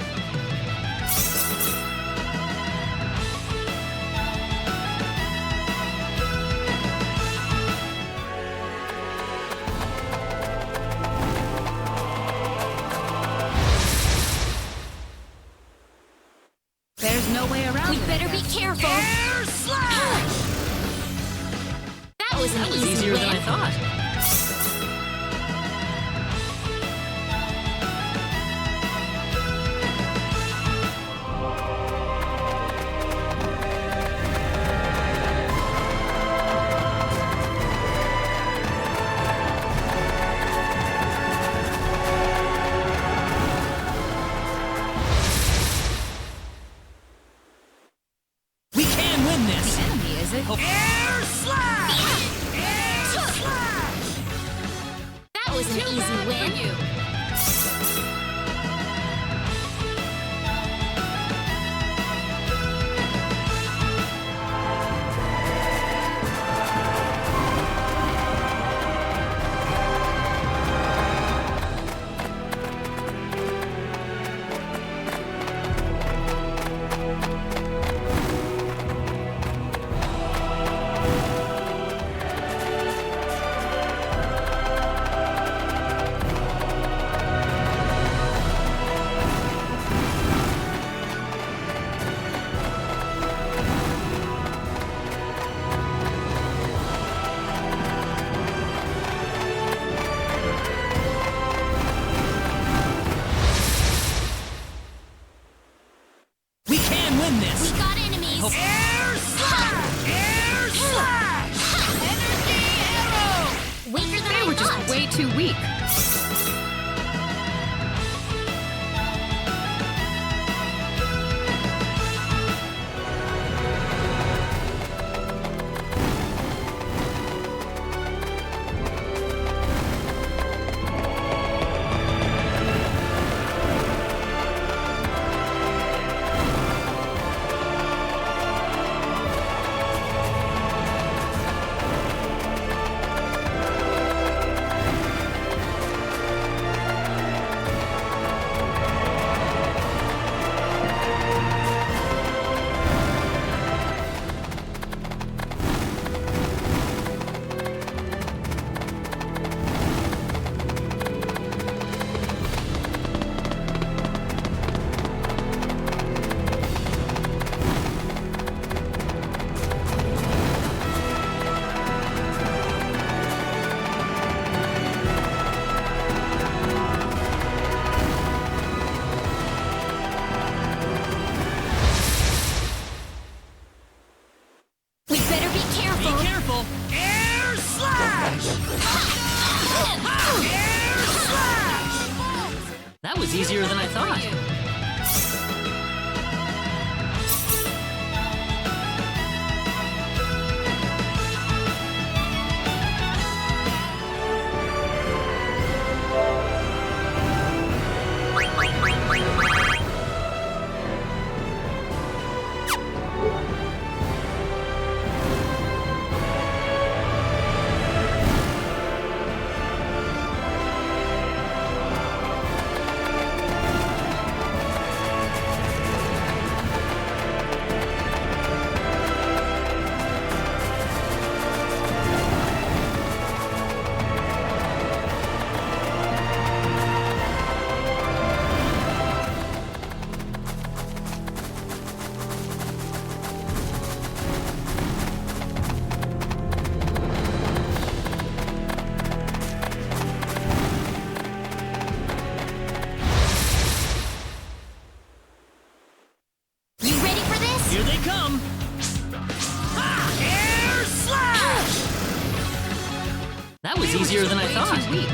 There's no way around We it. better be careful. That was an easy Easier than I win. thought. We can win this. Enemy, is it? That was an easy win. We can win We this. got enemies. Weaker than They I were just thought. way too weak. We better be Be careful. careful. That was easier than I thought. You ready for this? Here they come. That was easier than I Way thought. too weak.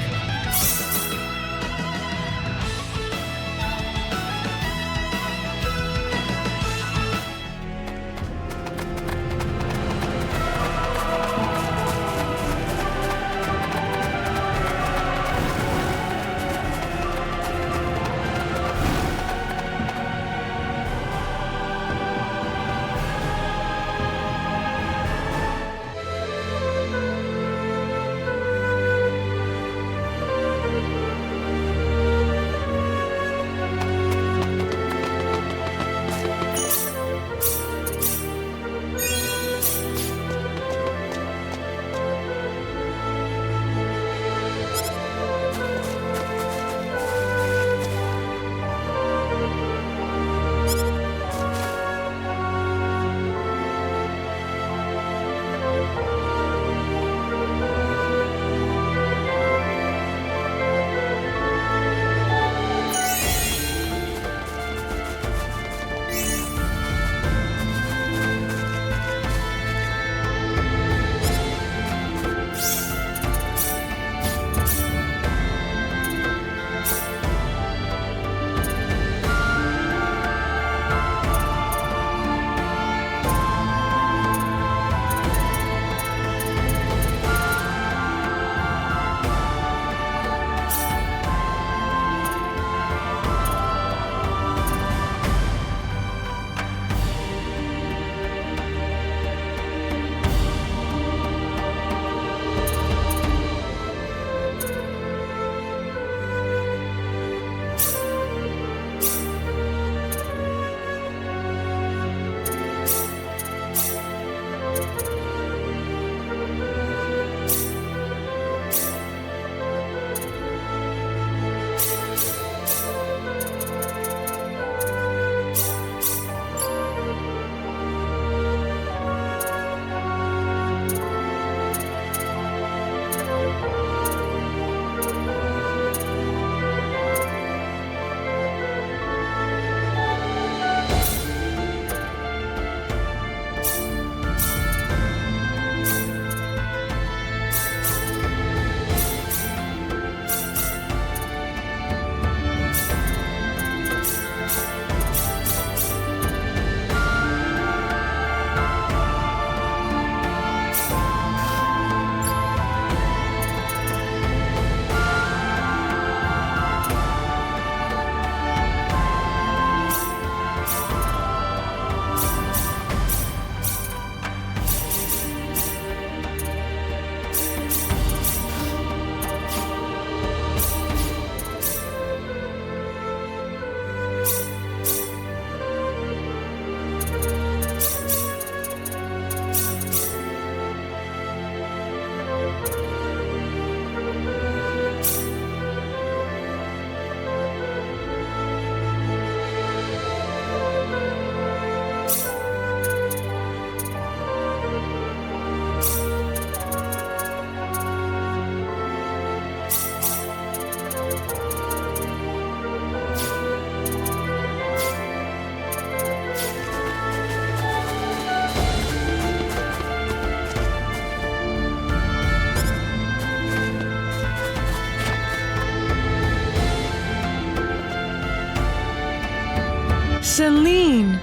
Celine!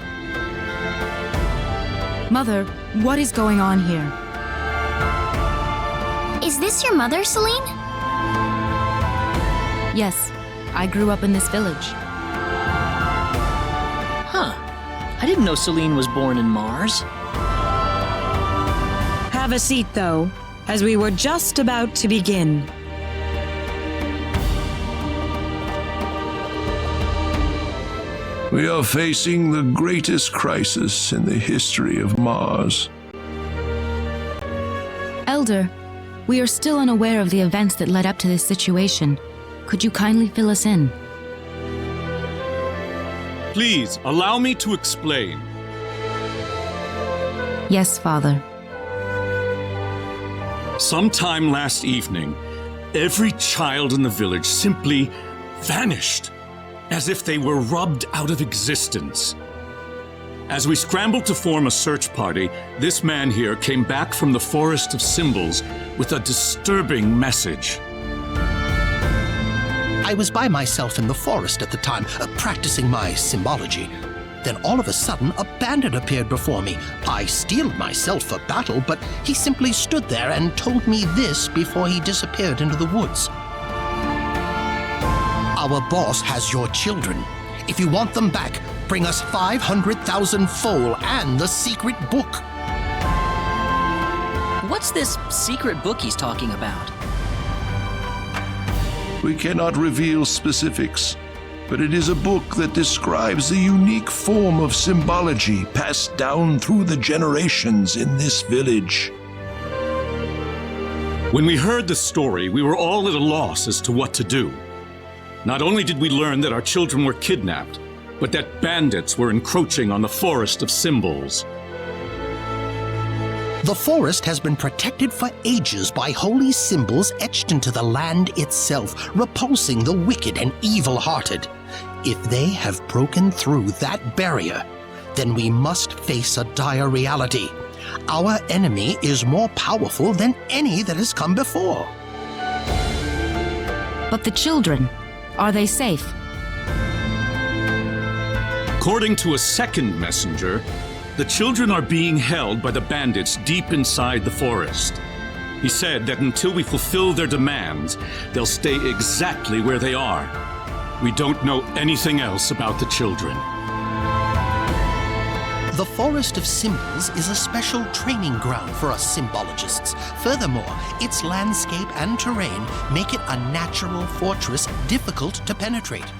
Mother, what is going on here? Is this your mother, Celine? Yes, I grew up in this village. Huh. I didn't know Celine was born in Mars. Have a seat, though, as we were just about to begin. We are facing the greatest crisis in the history of Mars. Elder, we are still unaware of the events that led up to this situation. Could you kindly fill us in? Please, allow me to explain. Yes, Father. Sometime last evening, every child in the village simply vanished, as if they were rubbed out of existence. As we scrambled to form a search party, this man here came back from the Forest of Symbols with a disturbing message. I was by myself in the forest at the time, practicing my symbology. Then all of a sudden, a bandit appeared before me. I steeled myself for battle, but he simply stood there and told me this before he disappeared into the woods. Our boss has your children. If you want them back, bring us 500,000 foal and the secret book. What's this secret book he's talking about? We cannot reveal specifics, but it is a book that describes the unique form of symbology passed down through the generations in this village. When we heard the story, we were all at a loss as to what to do. Not only did we learn that our children were kidnapped, but that bandits were encroaching on the Forest of Symbols. The forest has been protected for ages by holy symbols etched into the land itself, repulsing the wicked and evil-hearted. If they have broken through that barrier, then we must face a dire reality. Our enemy is more powerful than any that has come before. But the children, are they safe? According to a second messenger, the children are being held by the bandits deep inside the forest. He said that until we fulfill their demands, they'll stay exactly where they are. We don't know anything else about the children. The Forest of Symbols is a special training ground for us symbologists. Furthermore, its landscape and terrain make it a natural fortress difficult to penetrate.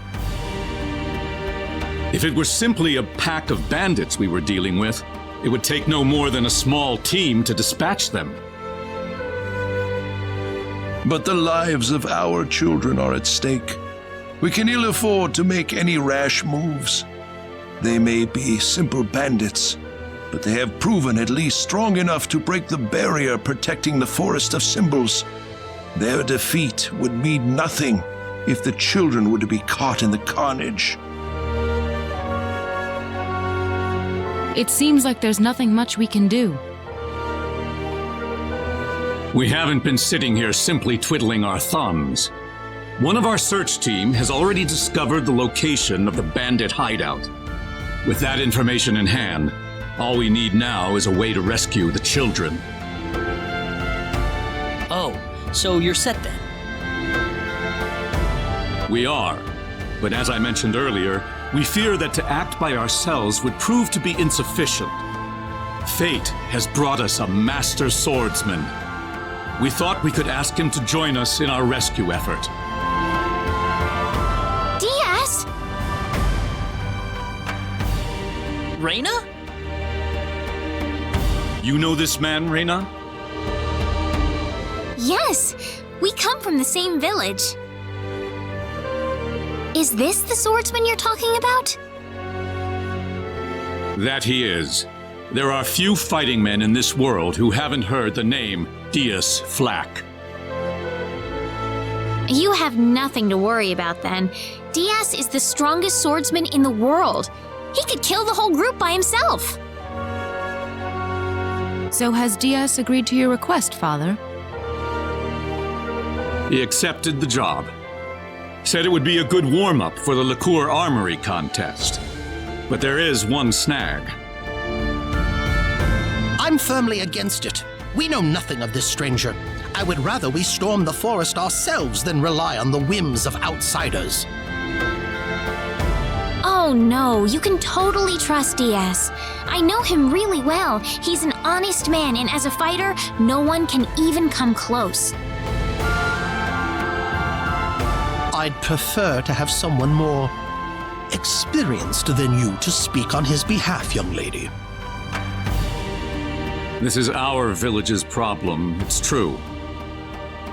If it were simply a pack of bandits we were dealing with, it would take no more than a small team to dispatch them. But the lives of our children are at stake. We can ill afford to make any rash moves. They may be simple bandits, but they have proven at least strong enough to break the barrier protecting the Forest of Symbols. Their defeat would mean nothing if the children were to be caught in the carnage. It seems like there's nothing much we can do. We haven't been sitting here simply twiddling our thumbs. One of our search team has already discovered the location of the bandit hideout. With that information in hand, all we need now is a way to rescue the children. Oh, so you're set then? We are, but as I mentioned earlier, we fear that to act by ourselves would prove to be insufficient. Fate has brought us a master swordsman. We thought we could ask him to join us in our rescue effort. Diaz! Reyna? You know this man, Reyna? Yes, we come from the same village. Is this the swordsman you're talking about? That he is. There are few fighting men in this world who haven't heard the name Diaz Flack. You have nothing to worry about then. Diaz is the strongest swordsman in the world. He could kill the whole group by himself. So has Diaz agreed to your request, Father? He accepted the job. Said it would be a good warm-up for the Liqueur Armory contest. But there is one snag. I'm firmly against it. We know nothing of this stranger. I would rather we storm the forest ourselves than rely on the whims of outsiders. Oh no, you can totally trust Diaz. I know him really well. He's an honest man, and as a fighter, no one can even come close. I'd prefer to have someone more experienced than you to speak on his behalf, young lady. This is our village's problem, it's true.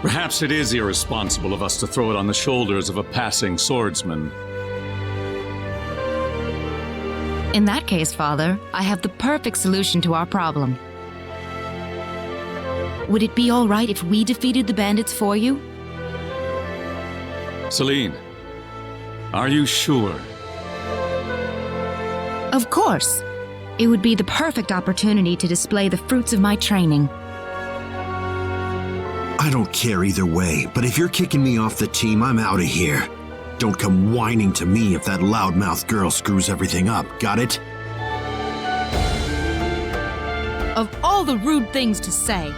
Perhaps it is irresponsible of us to throw it on the shoulders of a passing swordsman. In that case, Father, I have the perfect solution to our problem. Would it be all right if we defeated the bandits for you? Celine, are you sure? Of course. It would be the perfect opportunity to display the fruits of my training. I don't care either way, but if you're kicking me off the team, I'm out of here. Don't come whining to me if that loudmouth girl screws everything up, got it? Of all the rude things to say.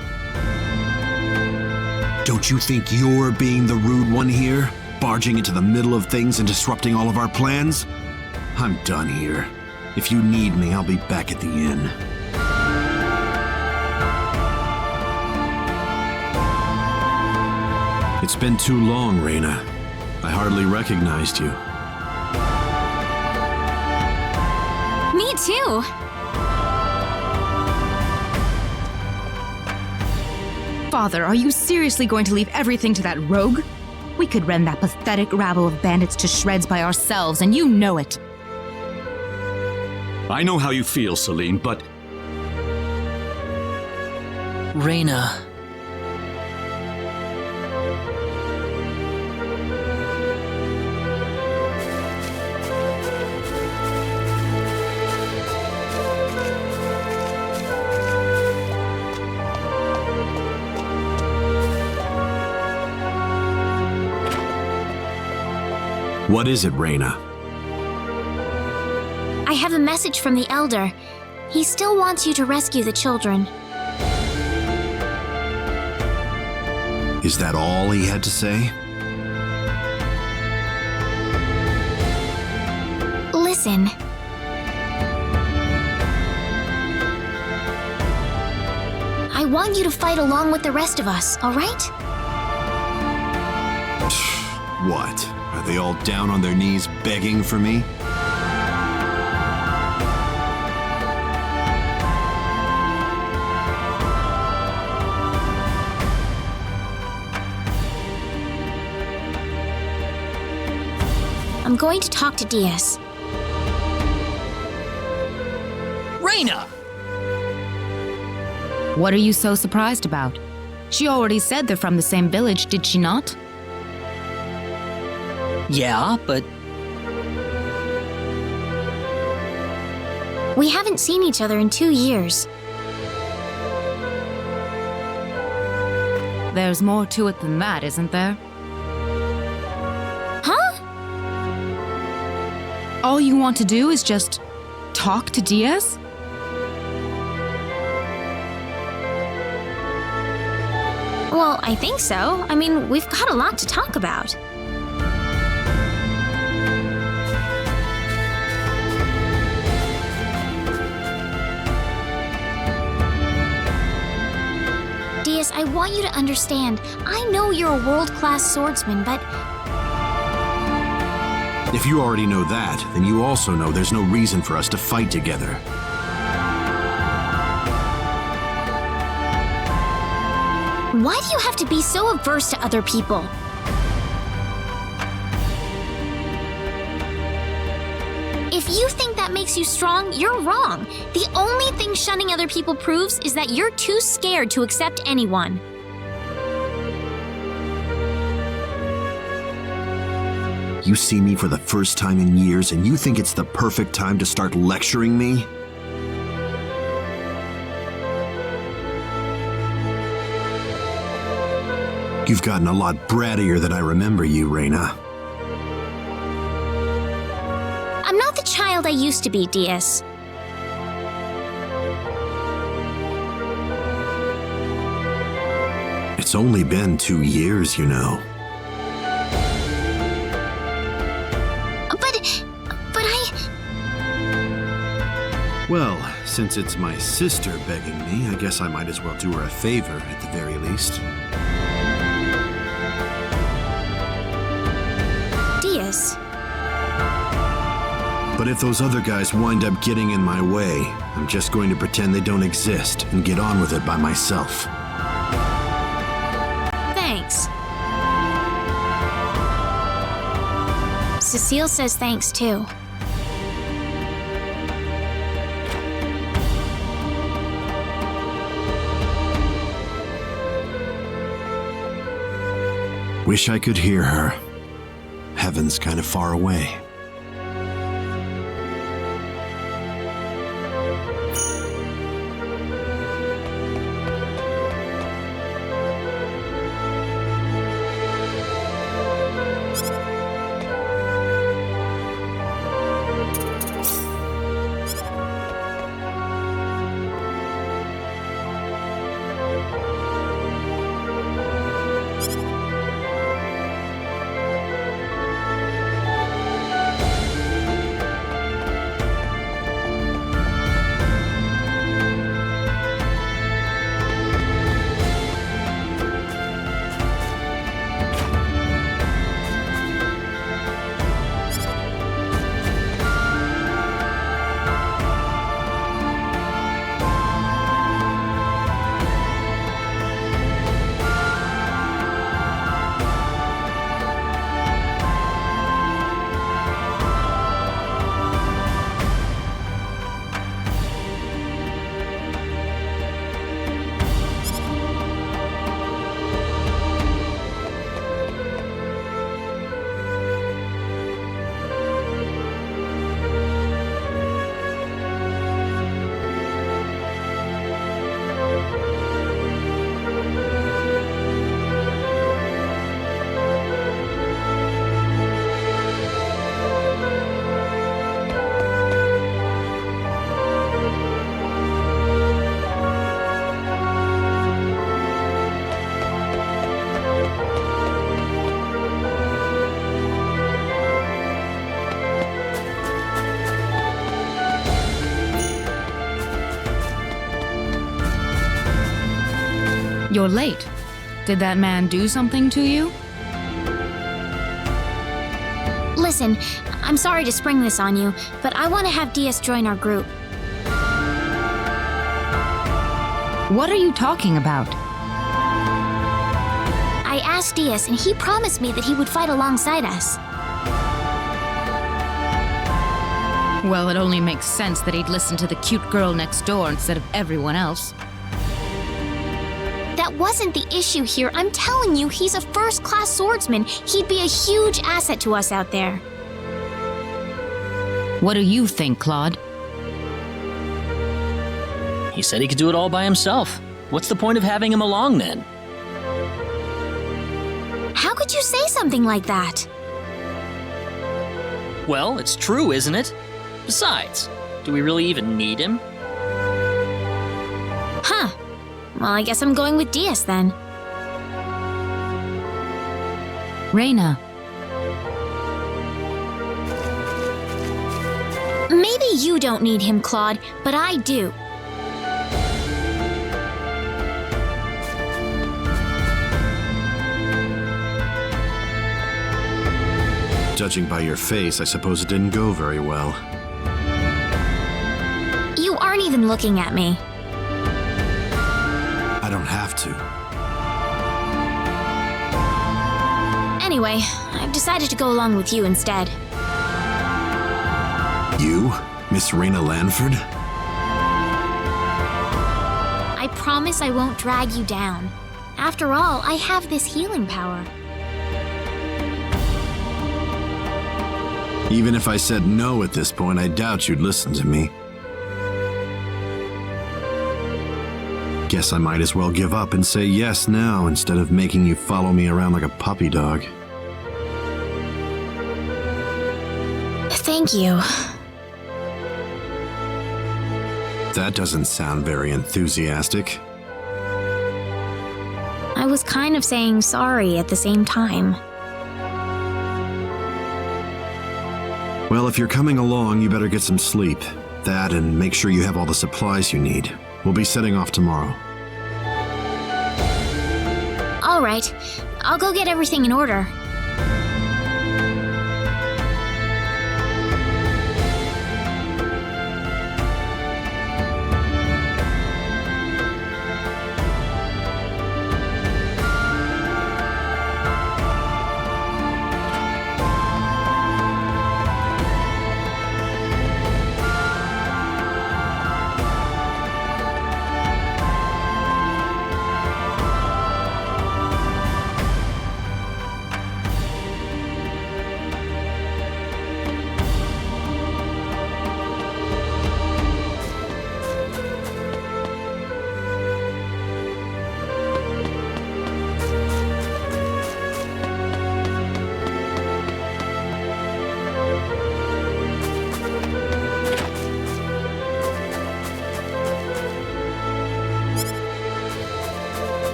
Don't you think you're being the rude one here? Barging into the middle of things and disrupting all of our plans? I'm done here. If you need me, I'll be back at the inn. It's been too long, Reyna. I hardly recognized you. Me too. Father, are you seriously going to leave everything to that rogue? We could rend that pathetic rabble of bandits to shreds by ourselves, and you know it. I know how you feel, Celine, but Reyna. What is it, Reyna? I have a message from the Elder. He still wants you to rescue the children. Is that all he had to say? Listen. I want you to fight along with the rest of us, all right? What? Are they all down on their knees begging for me? I'm going to talk to Diaz. Reyna! What are you so surprised about? She already said they're from the same village, did she not? Yeah, but We haven't seen each other in 2 years. There's more to it than that, isn't there? Huh? All you want to do is just talk to Diaz? Well, I think so. I mean, we've got a lot to talk about. Diaz, I want you to understand. I know you're a world-class swordsman, but If you already know that, then you also know there's no reason for us to fight together. why do you have to be so averse to other people? If you think that makes you strong, you're wrong. The only thing shunning other people proves is that you're too scared to accept anyone. You see me for the first time in years and you think it's the perfect time to start lecturing me? You've gotten a lot brattier than I remember you, Reyna. I'm not the child I used to be, Diaz. It's only been 2 years, you know. But I... Well, since it's my sister begging me, I guess I might as well do her a favor at the very least. Diaz. But if those other guys wind up getting in my way, I'm just going to pretend they don't exist and get on with it by myself. Thanks. Cecile says thanks too. Wish I could hear her. Heaven's kind of far away. You're late. Did that man do something to you? Listen, I'm sorry to spring this on you, but I want to have Diaz join our group. What are you talking about? I asked Diaz, and he promised me that he would fight alongside us. Well, it only makes sense that he'd listen to the cute girl next door instead of everyone else. That wasn't the issue here. I'm telling you, he's a first-class swordsman. He'd be a huge asset to us out there. What do you think, Claude? He said he could do it all by himself. What's the point of having him along then? How could you say something like that? Well, it's true, isn't it? Besides, do we really even need him? Huh. Well, I guess I'm going with Diaz then. Reina. Maybe you don't need him, Claude, but I do. Judging by your face, I suppose it didn't go very well. You aren't even looking at me. I don't have to. Anyway, I've decided to go along with you instead. You? Miss Reina Lanford? I promise I won't drag you down. After all, I have this healing power. Even if I said no at this point, I doubt you'd listen to me. Guess I might as well give up and say yes now instead of making you follow me around like a puppy dog. Thank you. That doesn't sound very enthusiastic. I was kind of saying sorry at the same time. Well, if you're coming along, you better get some sleep. That and make sure you have all the supplies you need. We'll be setting off tomorrow. All right, I'll go get everything in order.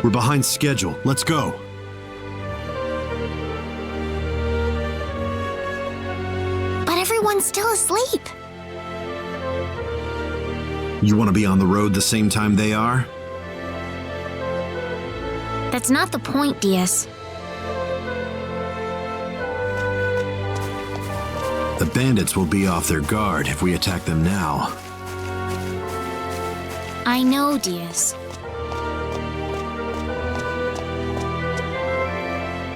We're behind schedule. Let's go. But everyone's still asleep. You want to be on the road the same time they are? That's not the point, Diaz. The bandits will be off their guard if we attack them now. I know, Diaz.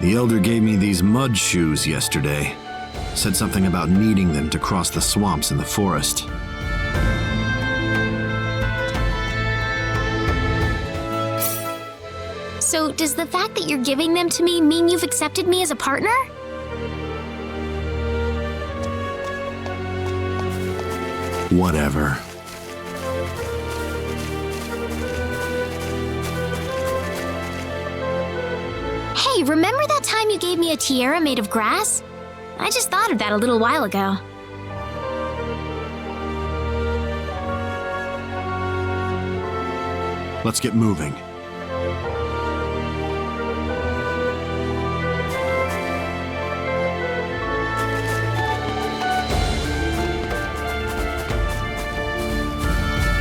The Elder gave me these mud shoes yesterday. Said something about needing them to cross the swamps in the forest. So, does the fact that you're giving them to me mean you've accepted me as a partner? Whatever. Hey, remember that time you gave me a tiara made of grass? I just thought of that a little while ago. Let's get moving.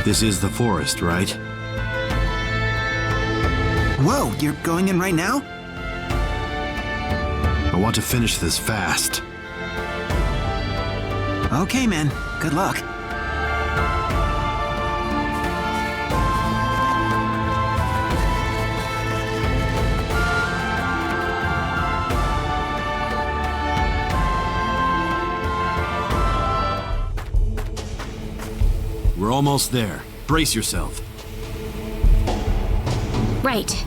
This is the forest, right? Whoa, you're going in right now? I want to finish this fast. Okay, man. Good luck. We're almost there. Brace yourself. Right.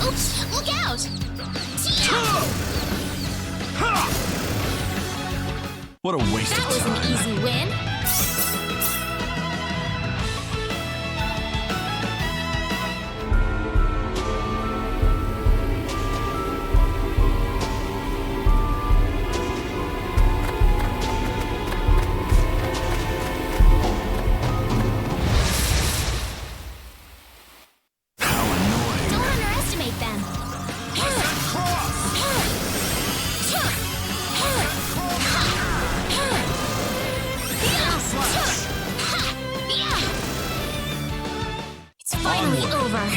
Oops, look out! What a waste That of was time. an easy win. How annoying. Don't underestimate them. It's finally over.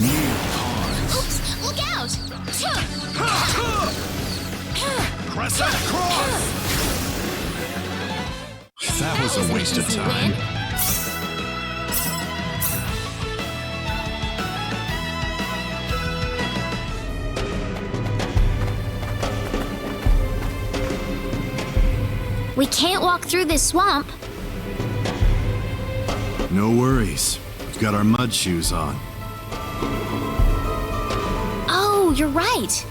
Oops, look out! Crescent cross! That was a waste of Easy time. win. We can't walk through this swamp. No worries. We've got our mud shoes on. Oh, you're right.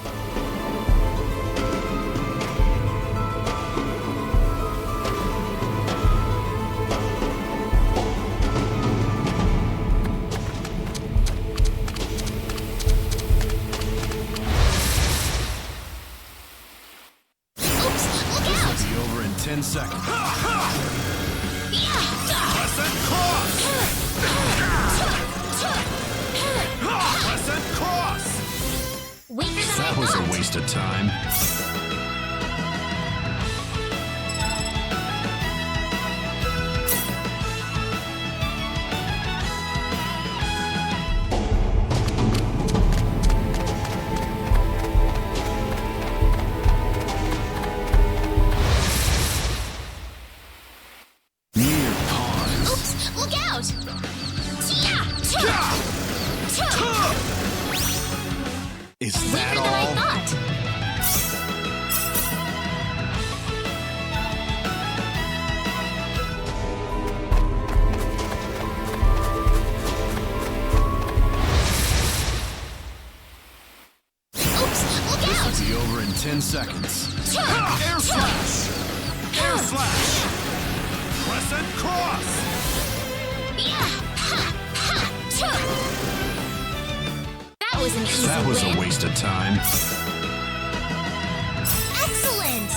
Oops, look out! Be over in 10 seconds. Crescent cross! Crescent cross! Weaker than That I was a thought. waste of time. Near pawns. Oops, look out! Is Weaker that than I all? thought. Oops, look out! Be over in 10 seconds. Air slash! Air slash! Crescent cross! That was an easy That was win. a waste of time. Excellent.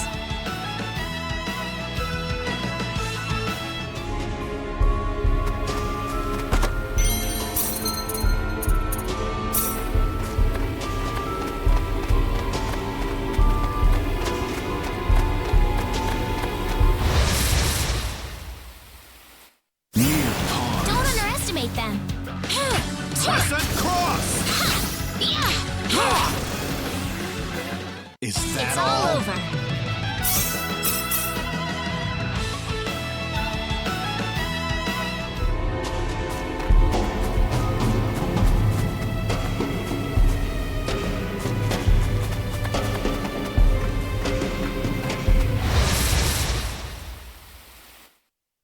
them. Crescent cross! Is that It's all over.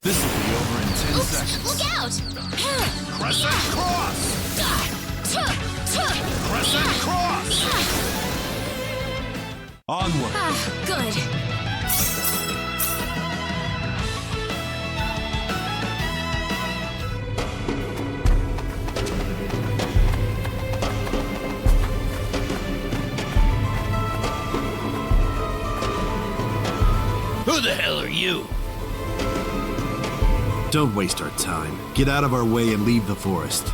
This will be over in 10 seconds. Look out! Crescent cross! Crescent cross! Onward! Good. Who the hell are you? Don't waste our time. Get out of our way and leave the forest.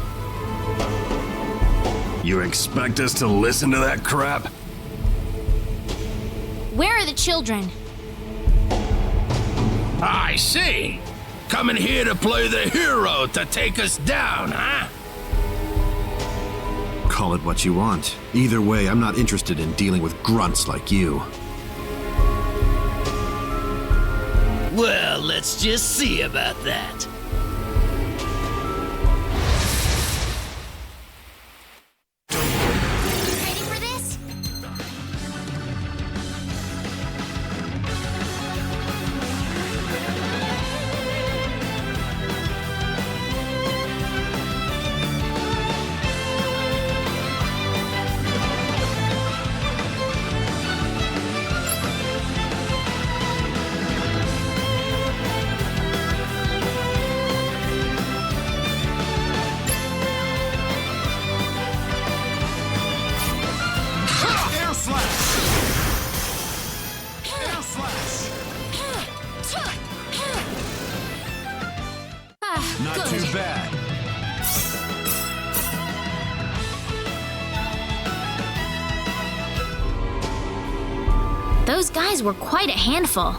You expect us to listen to that crap? Where are the children? I see. Coming here to play the hero to take us down, huh? Call it what you want. Either way, I'm not interested in dealing with grunts like you. Well, let's just see about that. Ready for this? Air slash! Air slash! Not Good. too bad. Those guys were quite a handful.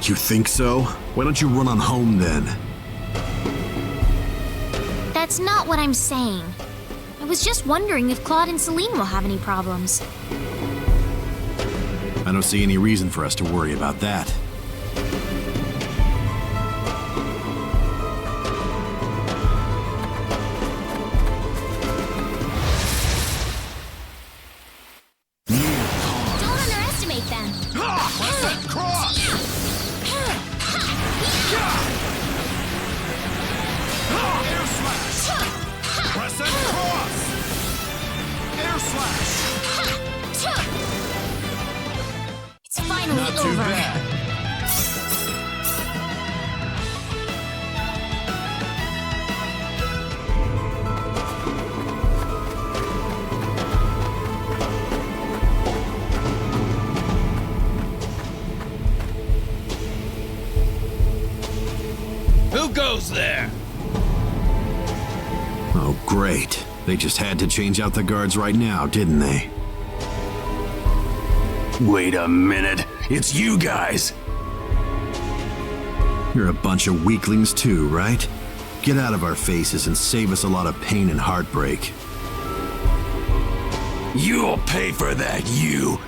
You think so? Why don't you run on home then? That's not what I'm saying. I was just wondering if Claude and Celine will have any problems. I don't see any reason for us to worry about that. Don't underestimate them. Crescent cross! Air slash! Crescent cross! Air slash! It's finally Not too over. bad. Who goes there? Oh, great. They just had to change out the guards right now, didn't they? Wait a minute. It's you guys. You're a bunch of weaklings too, right? Get out of our faces and save us a lot of pain and heartbreak. You'll pay for that, you.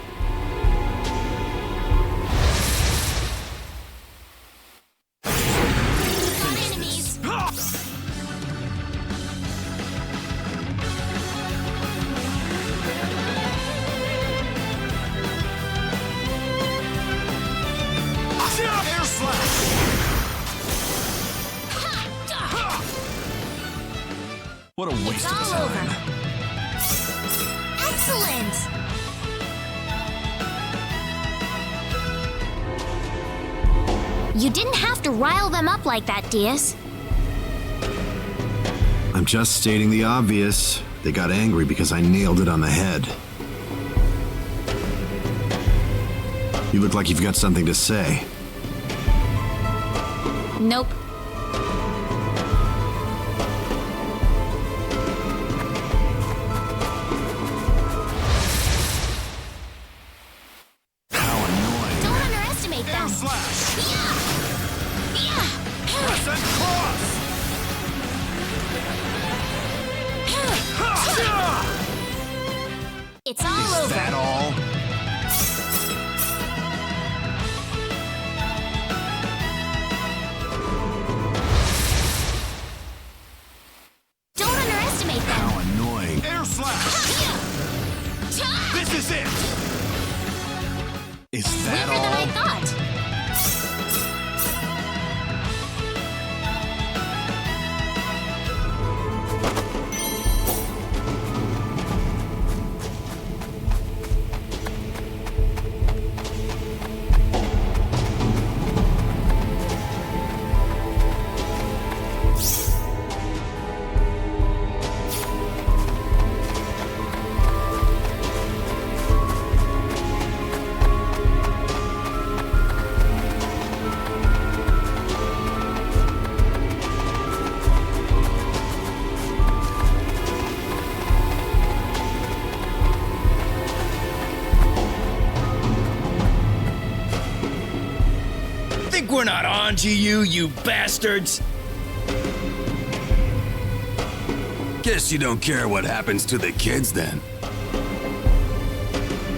Enemies. Air slash! What a waste It's of all time. over. Excellent. You didn't have to rile them up like that, Diaz. I'm just stating the obvious. They got angry because I nailed it on the head. You look like you've got something to say. Nope. How annoying. Don't underestimate them. Slash! Yeah. Crescent cross! Is Weaker that than I all? thought. Think we're not on to you, you bastards? Guess you don't care what happens to the kids then.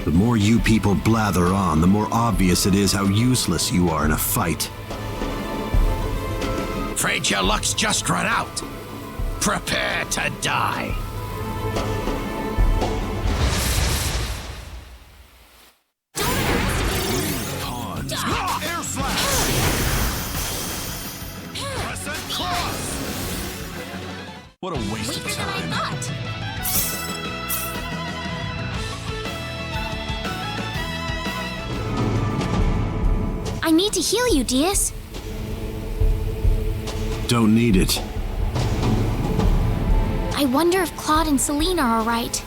The more you people blather on, the more obvious it is how useless you are in a fight. Afraid your luck's just run out. Prepare to die. Air flash! Crescent cross! What a waste of Weaker than I time. thought. I need to heal you, Diaz. Don't need it. I wonder if Claude and Celine are alright.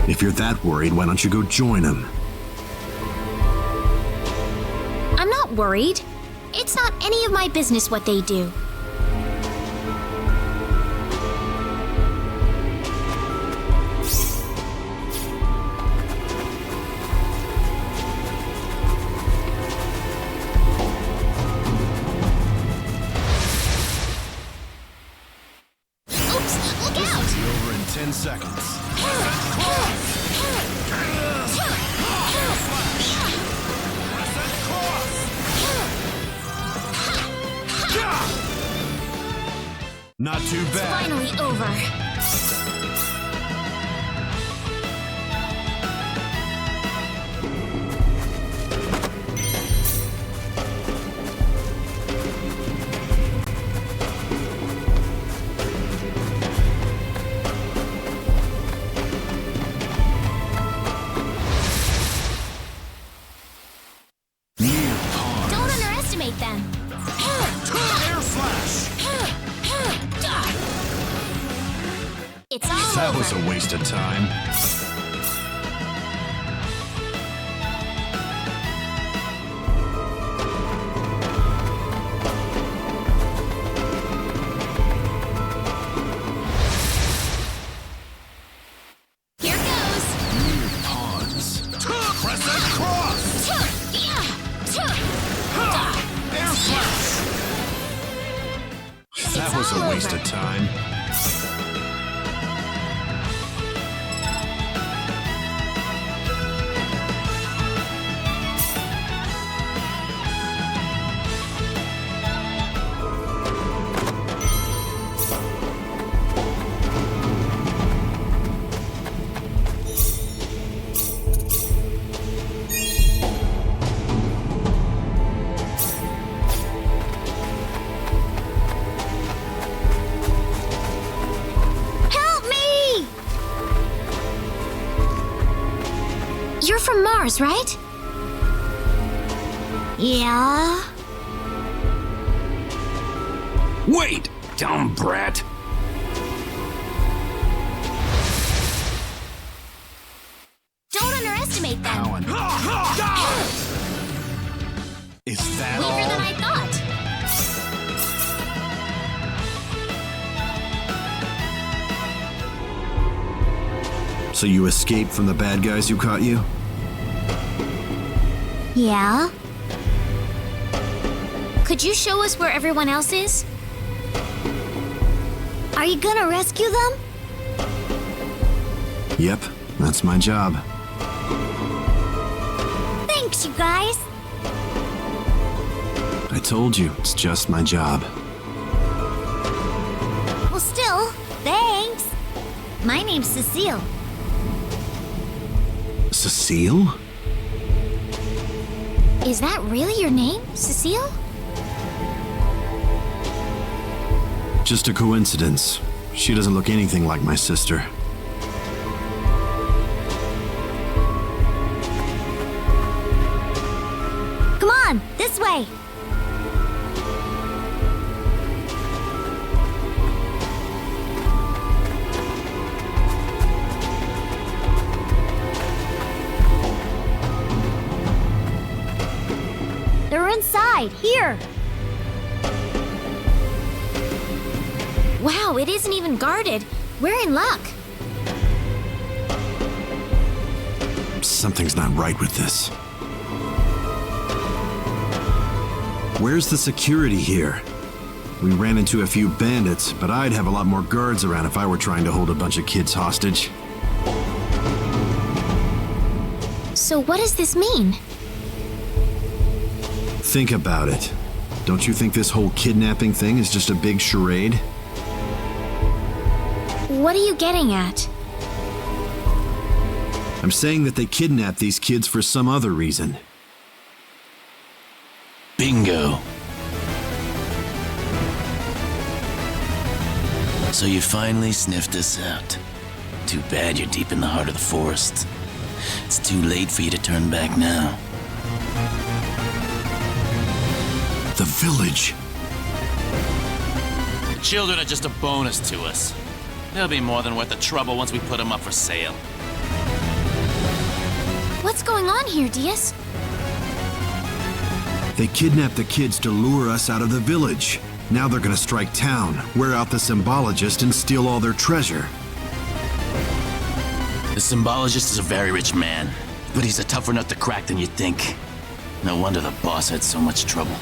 If you're that worried, why don't you go join them? I'm not worried. It's not any of my business what they do. Oops, look out! Be over in 10 seconds. Not too bad. Finally over. Don't underestimate them. Air flash! It's all That over. was a waste of time. Here goes. Pawns. Crescent cross! Air flash! That was a waste of time. Help me! You're from Mars, right? Yeah. Wait, dumb brat. Don't underestimate them. Cowan. Is that Weaker than all? I thought. So you escaped from the bad guys who caught you? Yeah. Could you show us where everyone else is? Are you gonna rescue them? Yep, that's my job. Thanks, you guys. I told you, it's just my job. Well, still, thanks. My name's Cecile. Cecile? Is that really your name, Cecile? Just a coincidence. She doesn't look anything like my sister. Come on, this way! They're inside, here! Wow, it isn't even guarded. We're in luck. Something's not right with this. Where's the security here? We ran into a few bandits, but I'd have a lot more guards around if I were trying to hold a bunch of kids hostage. So what does this mean? Think about it. Don't you think this whole kidnapping thing is just a big charade? What are you getting at? I'm saying that they kidnapped these kids for some other reason. Bingo. So you finally sniffed us out. Too bad you're deep in the heart of the forest. It's too late for you to turn back now. The village. The children are just a bonus to us. They'll be more than worth the trouble once we put them up for sale. What's going on here, Diaz? They kidnapped the kids to lure us out of the village. Now they're gonna strike town, wear out the symbologist, and steal all their treasure. The symbologist is a very rich man, but he's a tougher nut to crack than you'd think. No wonder the boss had so much trouble.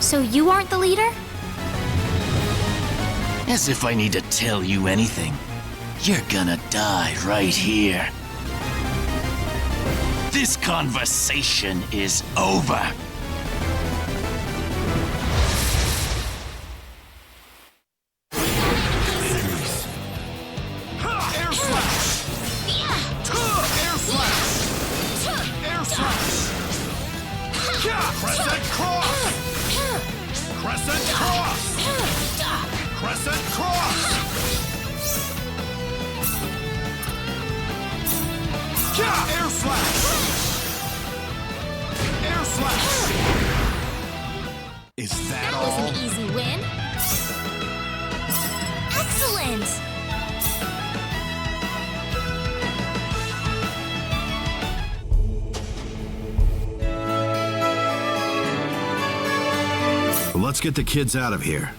So you aren't the leader? As if I need to tell you anything. You're gonna die right here. This conversation is over. Crescent cross! Crescent cross! Crescent cross! Air slash! Air slash! Is that That was an easy win. Excellent! Let's get the kids out of here.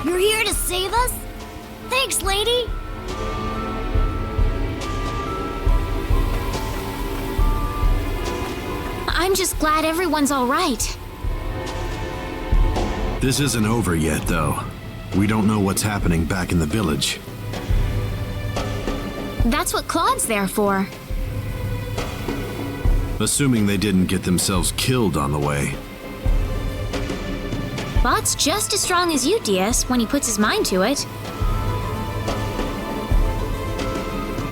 You're here to save us? Thanks, lady! I'm just glad everyone's all right. This isn't over yet, though. We don't know what's happening back in the village. That's what Claude's there for. Assuming they didn't get themselves killed on the way. Claude's just as strong as you, Diaz, when he puts his mind to it.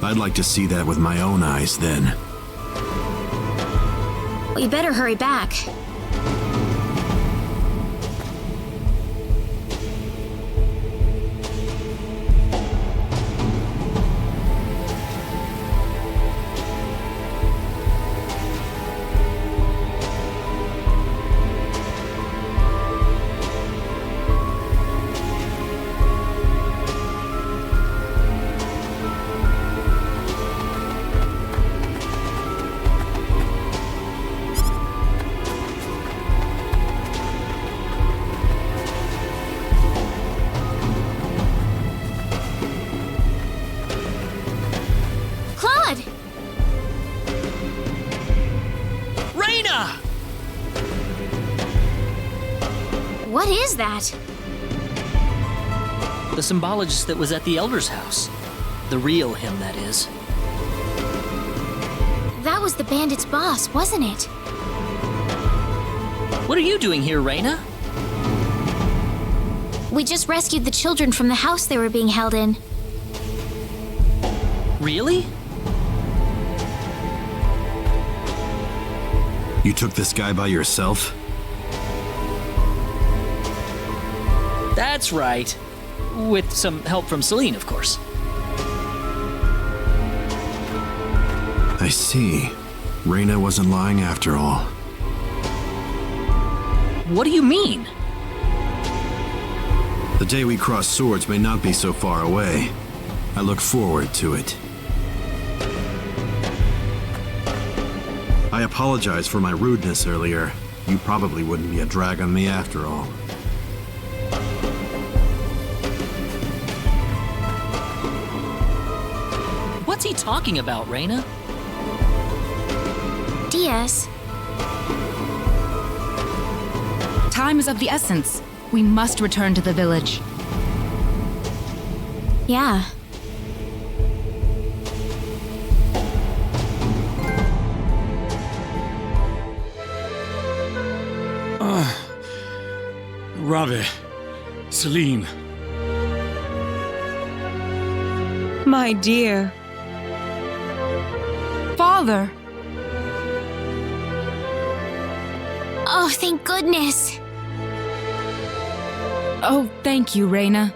I'd like to see that with my own eyes, then. Well, you better hurry back. What is that? The symbologist that was at the Elder's house. The real him, that is. was the bandit's boss, wasn't it? What are you doing here, Reyna? We just rescued the children from the house they were being held in. Really? You took this guy by yourself? That's right. With some help from Celine, of course. I see. Reyna wasn't lying after all. What do you mean? The day we cross swords may not be so far away. I look forward to it. I apologize for my rudeness earlier. You probably wouldn't be a drag on me after all. What's he talking about, Reyna? Diaz, Time is of the essence. We must return to the village. yeah. Rave, Celine. My dear. Father! Oh, thank goodness. Oh, thank you, Reyna.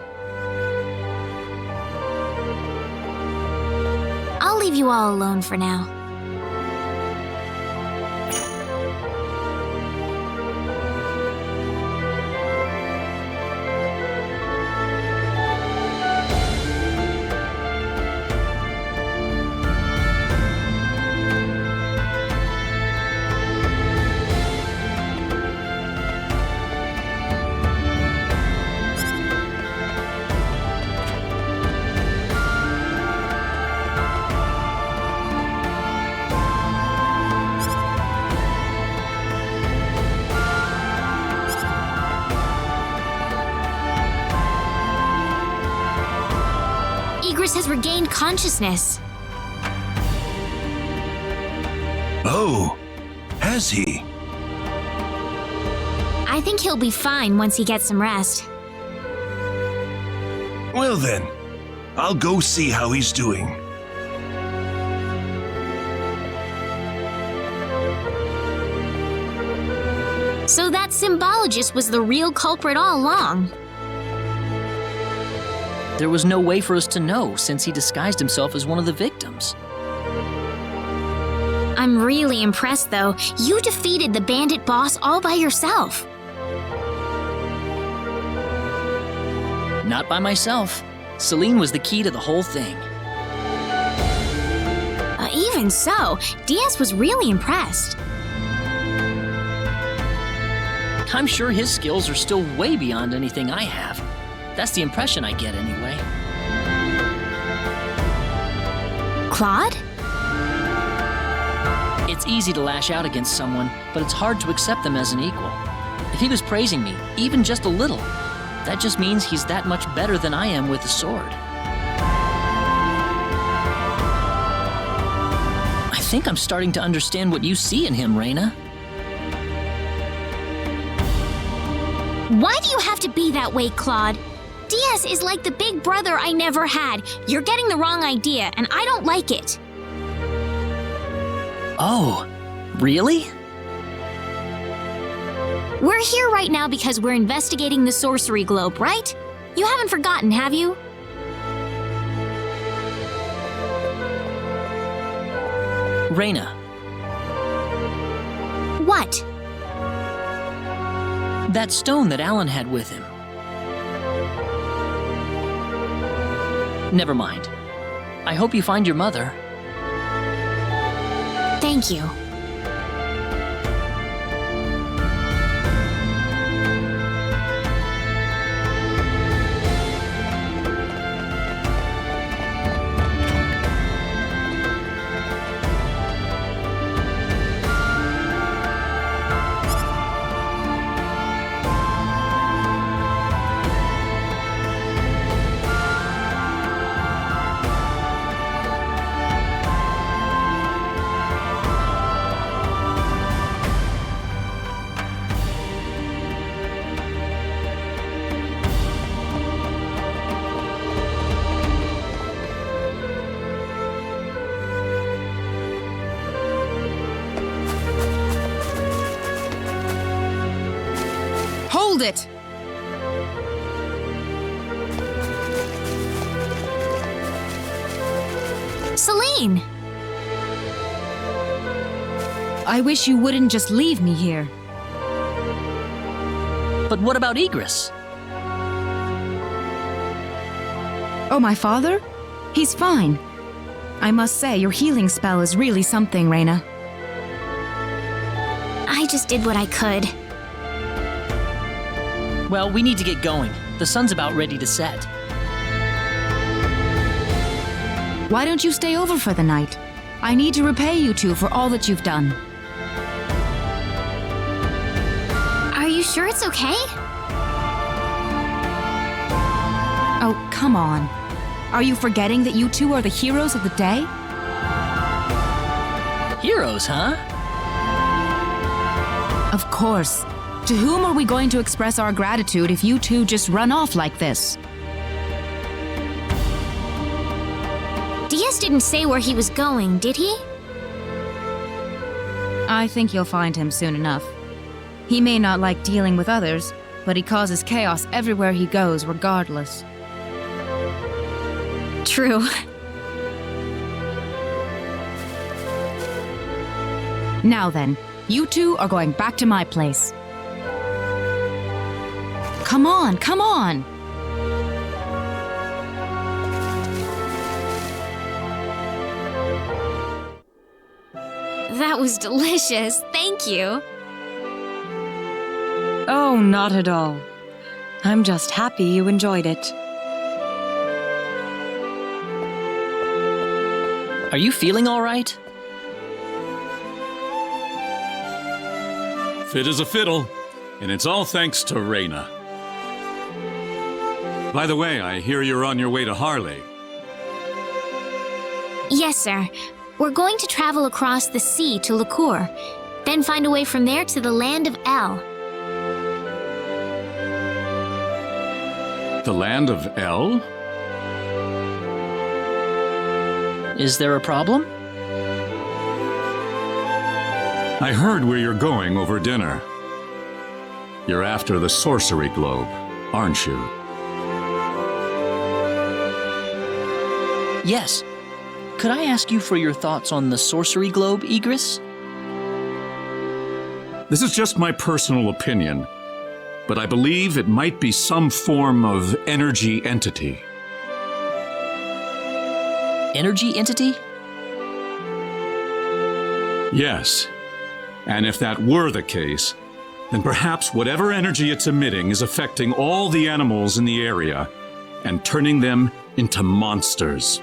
I'll leave you all alone for now. Igris has regained consciousness. Oh, has he? I think he'll be fine once he gets some rest. Well then, I'll go see how he's doing. So that symbologist was the real culprit all along. There was no way for us to know since he disguised himself as one of the victims. I'm really impressed, though. You defeated the bandit boss all by yourself. Not by myself. Celine was the key to the whole thing. Even so, Diaz was really impressed. I'm sure his skills are still way beyond anything I have. That's the impression I get anyway. Claude? It's easy to lash out against someone, but it's hard to accept them as an equal. If he was praising me, even just a little, that just means he's that much better than I am with the sword. I think I'm starting to understand what you see in him, Reyna. Why do you have to be that way, Claude? Diaz is like the big brother I never had. You're getting the wrong idea, and I don't like it. Oh, really? We're here right now because we're investigating the sorcery globe, right? You haven't forgotten, have you? Reyna, What? that stone that Alan had with him. Never mind. I hope you find your mother. Thank you. Hold it! Celine! I wish you wouldn't just leave me here. But what about Igris? Oh, my father? He's fine. I must say, your healing spell is really something, Reyna. I just did what I could. Well, we need to get going. The sun's about ready to set. Why don't you stay over for the night? I need to repay you two for all that you've done. Are you sure it's okay? Oh, come on. Are you forgetting that you two are the heroes of the day? Heroes, huh? Of course. To whom are we going to express our gratitude if you two just run off like this? Diaz didn't say where he was going, did he? I think you'll find him soon enough. He may not like dealing with others, but he causes chaos everywhere he goes, regardless. True. Now then, you two are going back to my place. Come on, come on! That was delicious. Thank you. Oh, not at all. I'm just happy you enjoyed it. Are you feeling all right? Fit as a fiddle, and it's all thanks to Reyna. By the way, I hear you're on your way to Harley. Yes, sir. We're going to travel across the sea to Licour, then find a way from there to the land of El. The land of El? Is there a problem? I heard where you're going over dinner. You're after the sorcery globe, aren't you? Yes. Could I ask you for your thoughts on the sorcery globe, Igris? This is just my personal opinion, but I believe it might be some form of energy entity. Energy entity? Yes. And if that were the case, then perhaps whatever energy it's emitting is affecting all the animals in the area and turning them into monsters.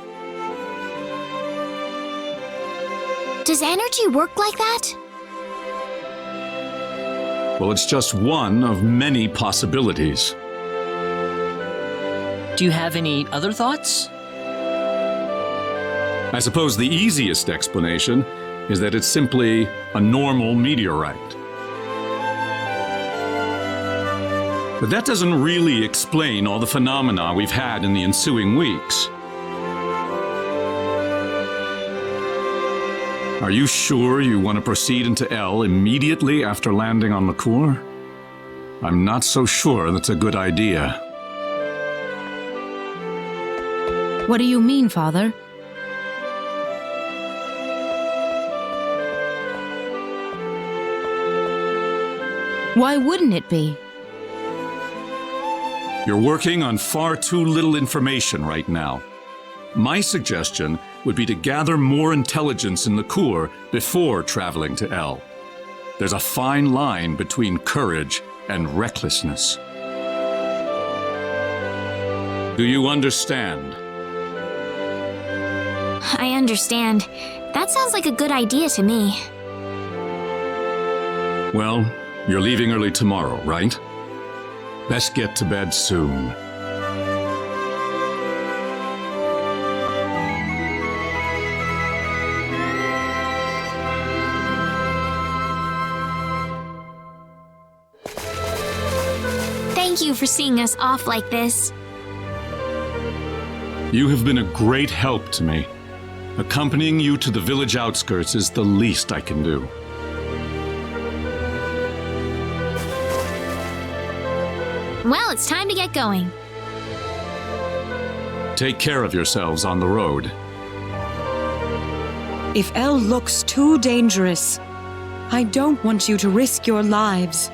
Does energy work like that? Well, it's just one of many possibilities. Do you have any other thoughts? I suppose the easiest explanation is that it's simply a normal meteorite. But that doesn't really explain all the phenomena we've had in the ensuing weeks. Are you sure you want to proceed into El immediately after landing on Licour? I'm not so sure that's a good idea. What do you mean, Father? Why wouldn't it be? You're working on far too little information right now. My suggestion would be to gather more intelligence in Licour before traveling to El. There's a fine line between courage and recklessness. Do you understand? I understand. That sounds like a good idea to me. Well, you're leaving early tomorrow, right? Best get to bed soon. Thank you for seeing us off like this. You have been a great help to me. Accompanying you to the village outskirts is the least I can do. Well, it's time to get going. Take care of yourselves on the road. If El looks too dangerous, I don't want you to risk your lives.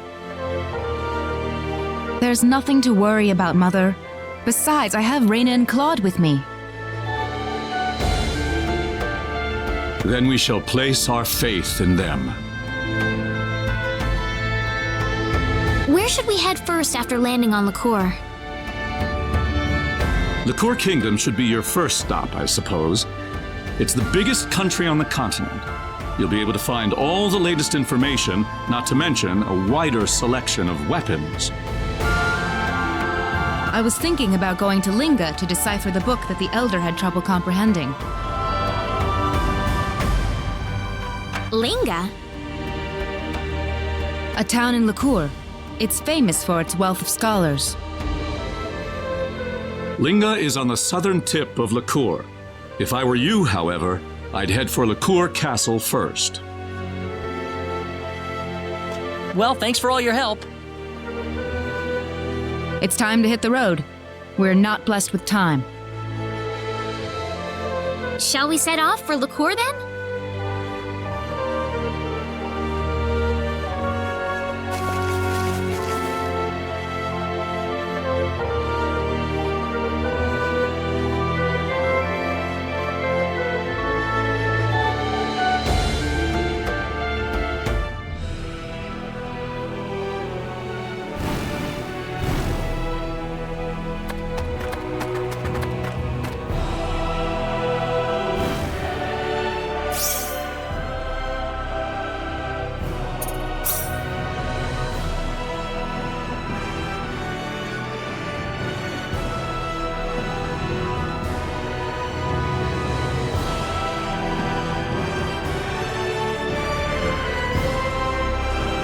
There's nothing to worry about, Mother. Besides, I have Raina and Claude with me. Then we shall place our faith in them. Where should we head first after landing on Liqueur? Liqueur Kingdom should be your first stop, I suppose. It's the biggest country on the continent. You'll be able to find all the latest information, not to mention a wider selection of weapons. I was thinking about going to Linga to decipher the book that the Elder had trouble comprehending. Linga? A town in Liqueur. It's famous for its wealth of scholars. Linga is on the southern tip of Liqueur. If I were you, however, I'd head for Liqueur Castle first. Well, thanks for all your help. It's time to hit the road. We're not blessed with time. Shall we set off for Liqueur then?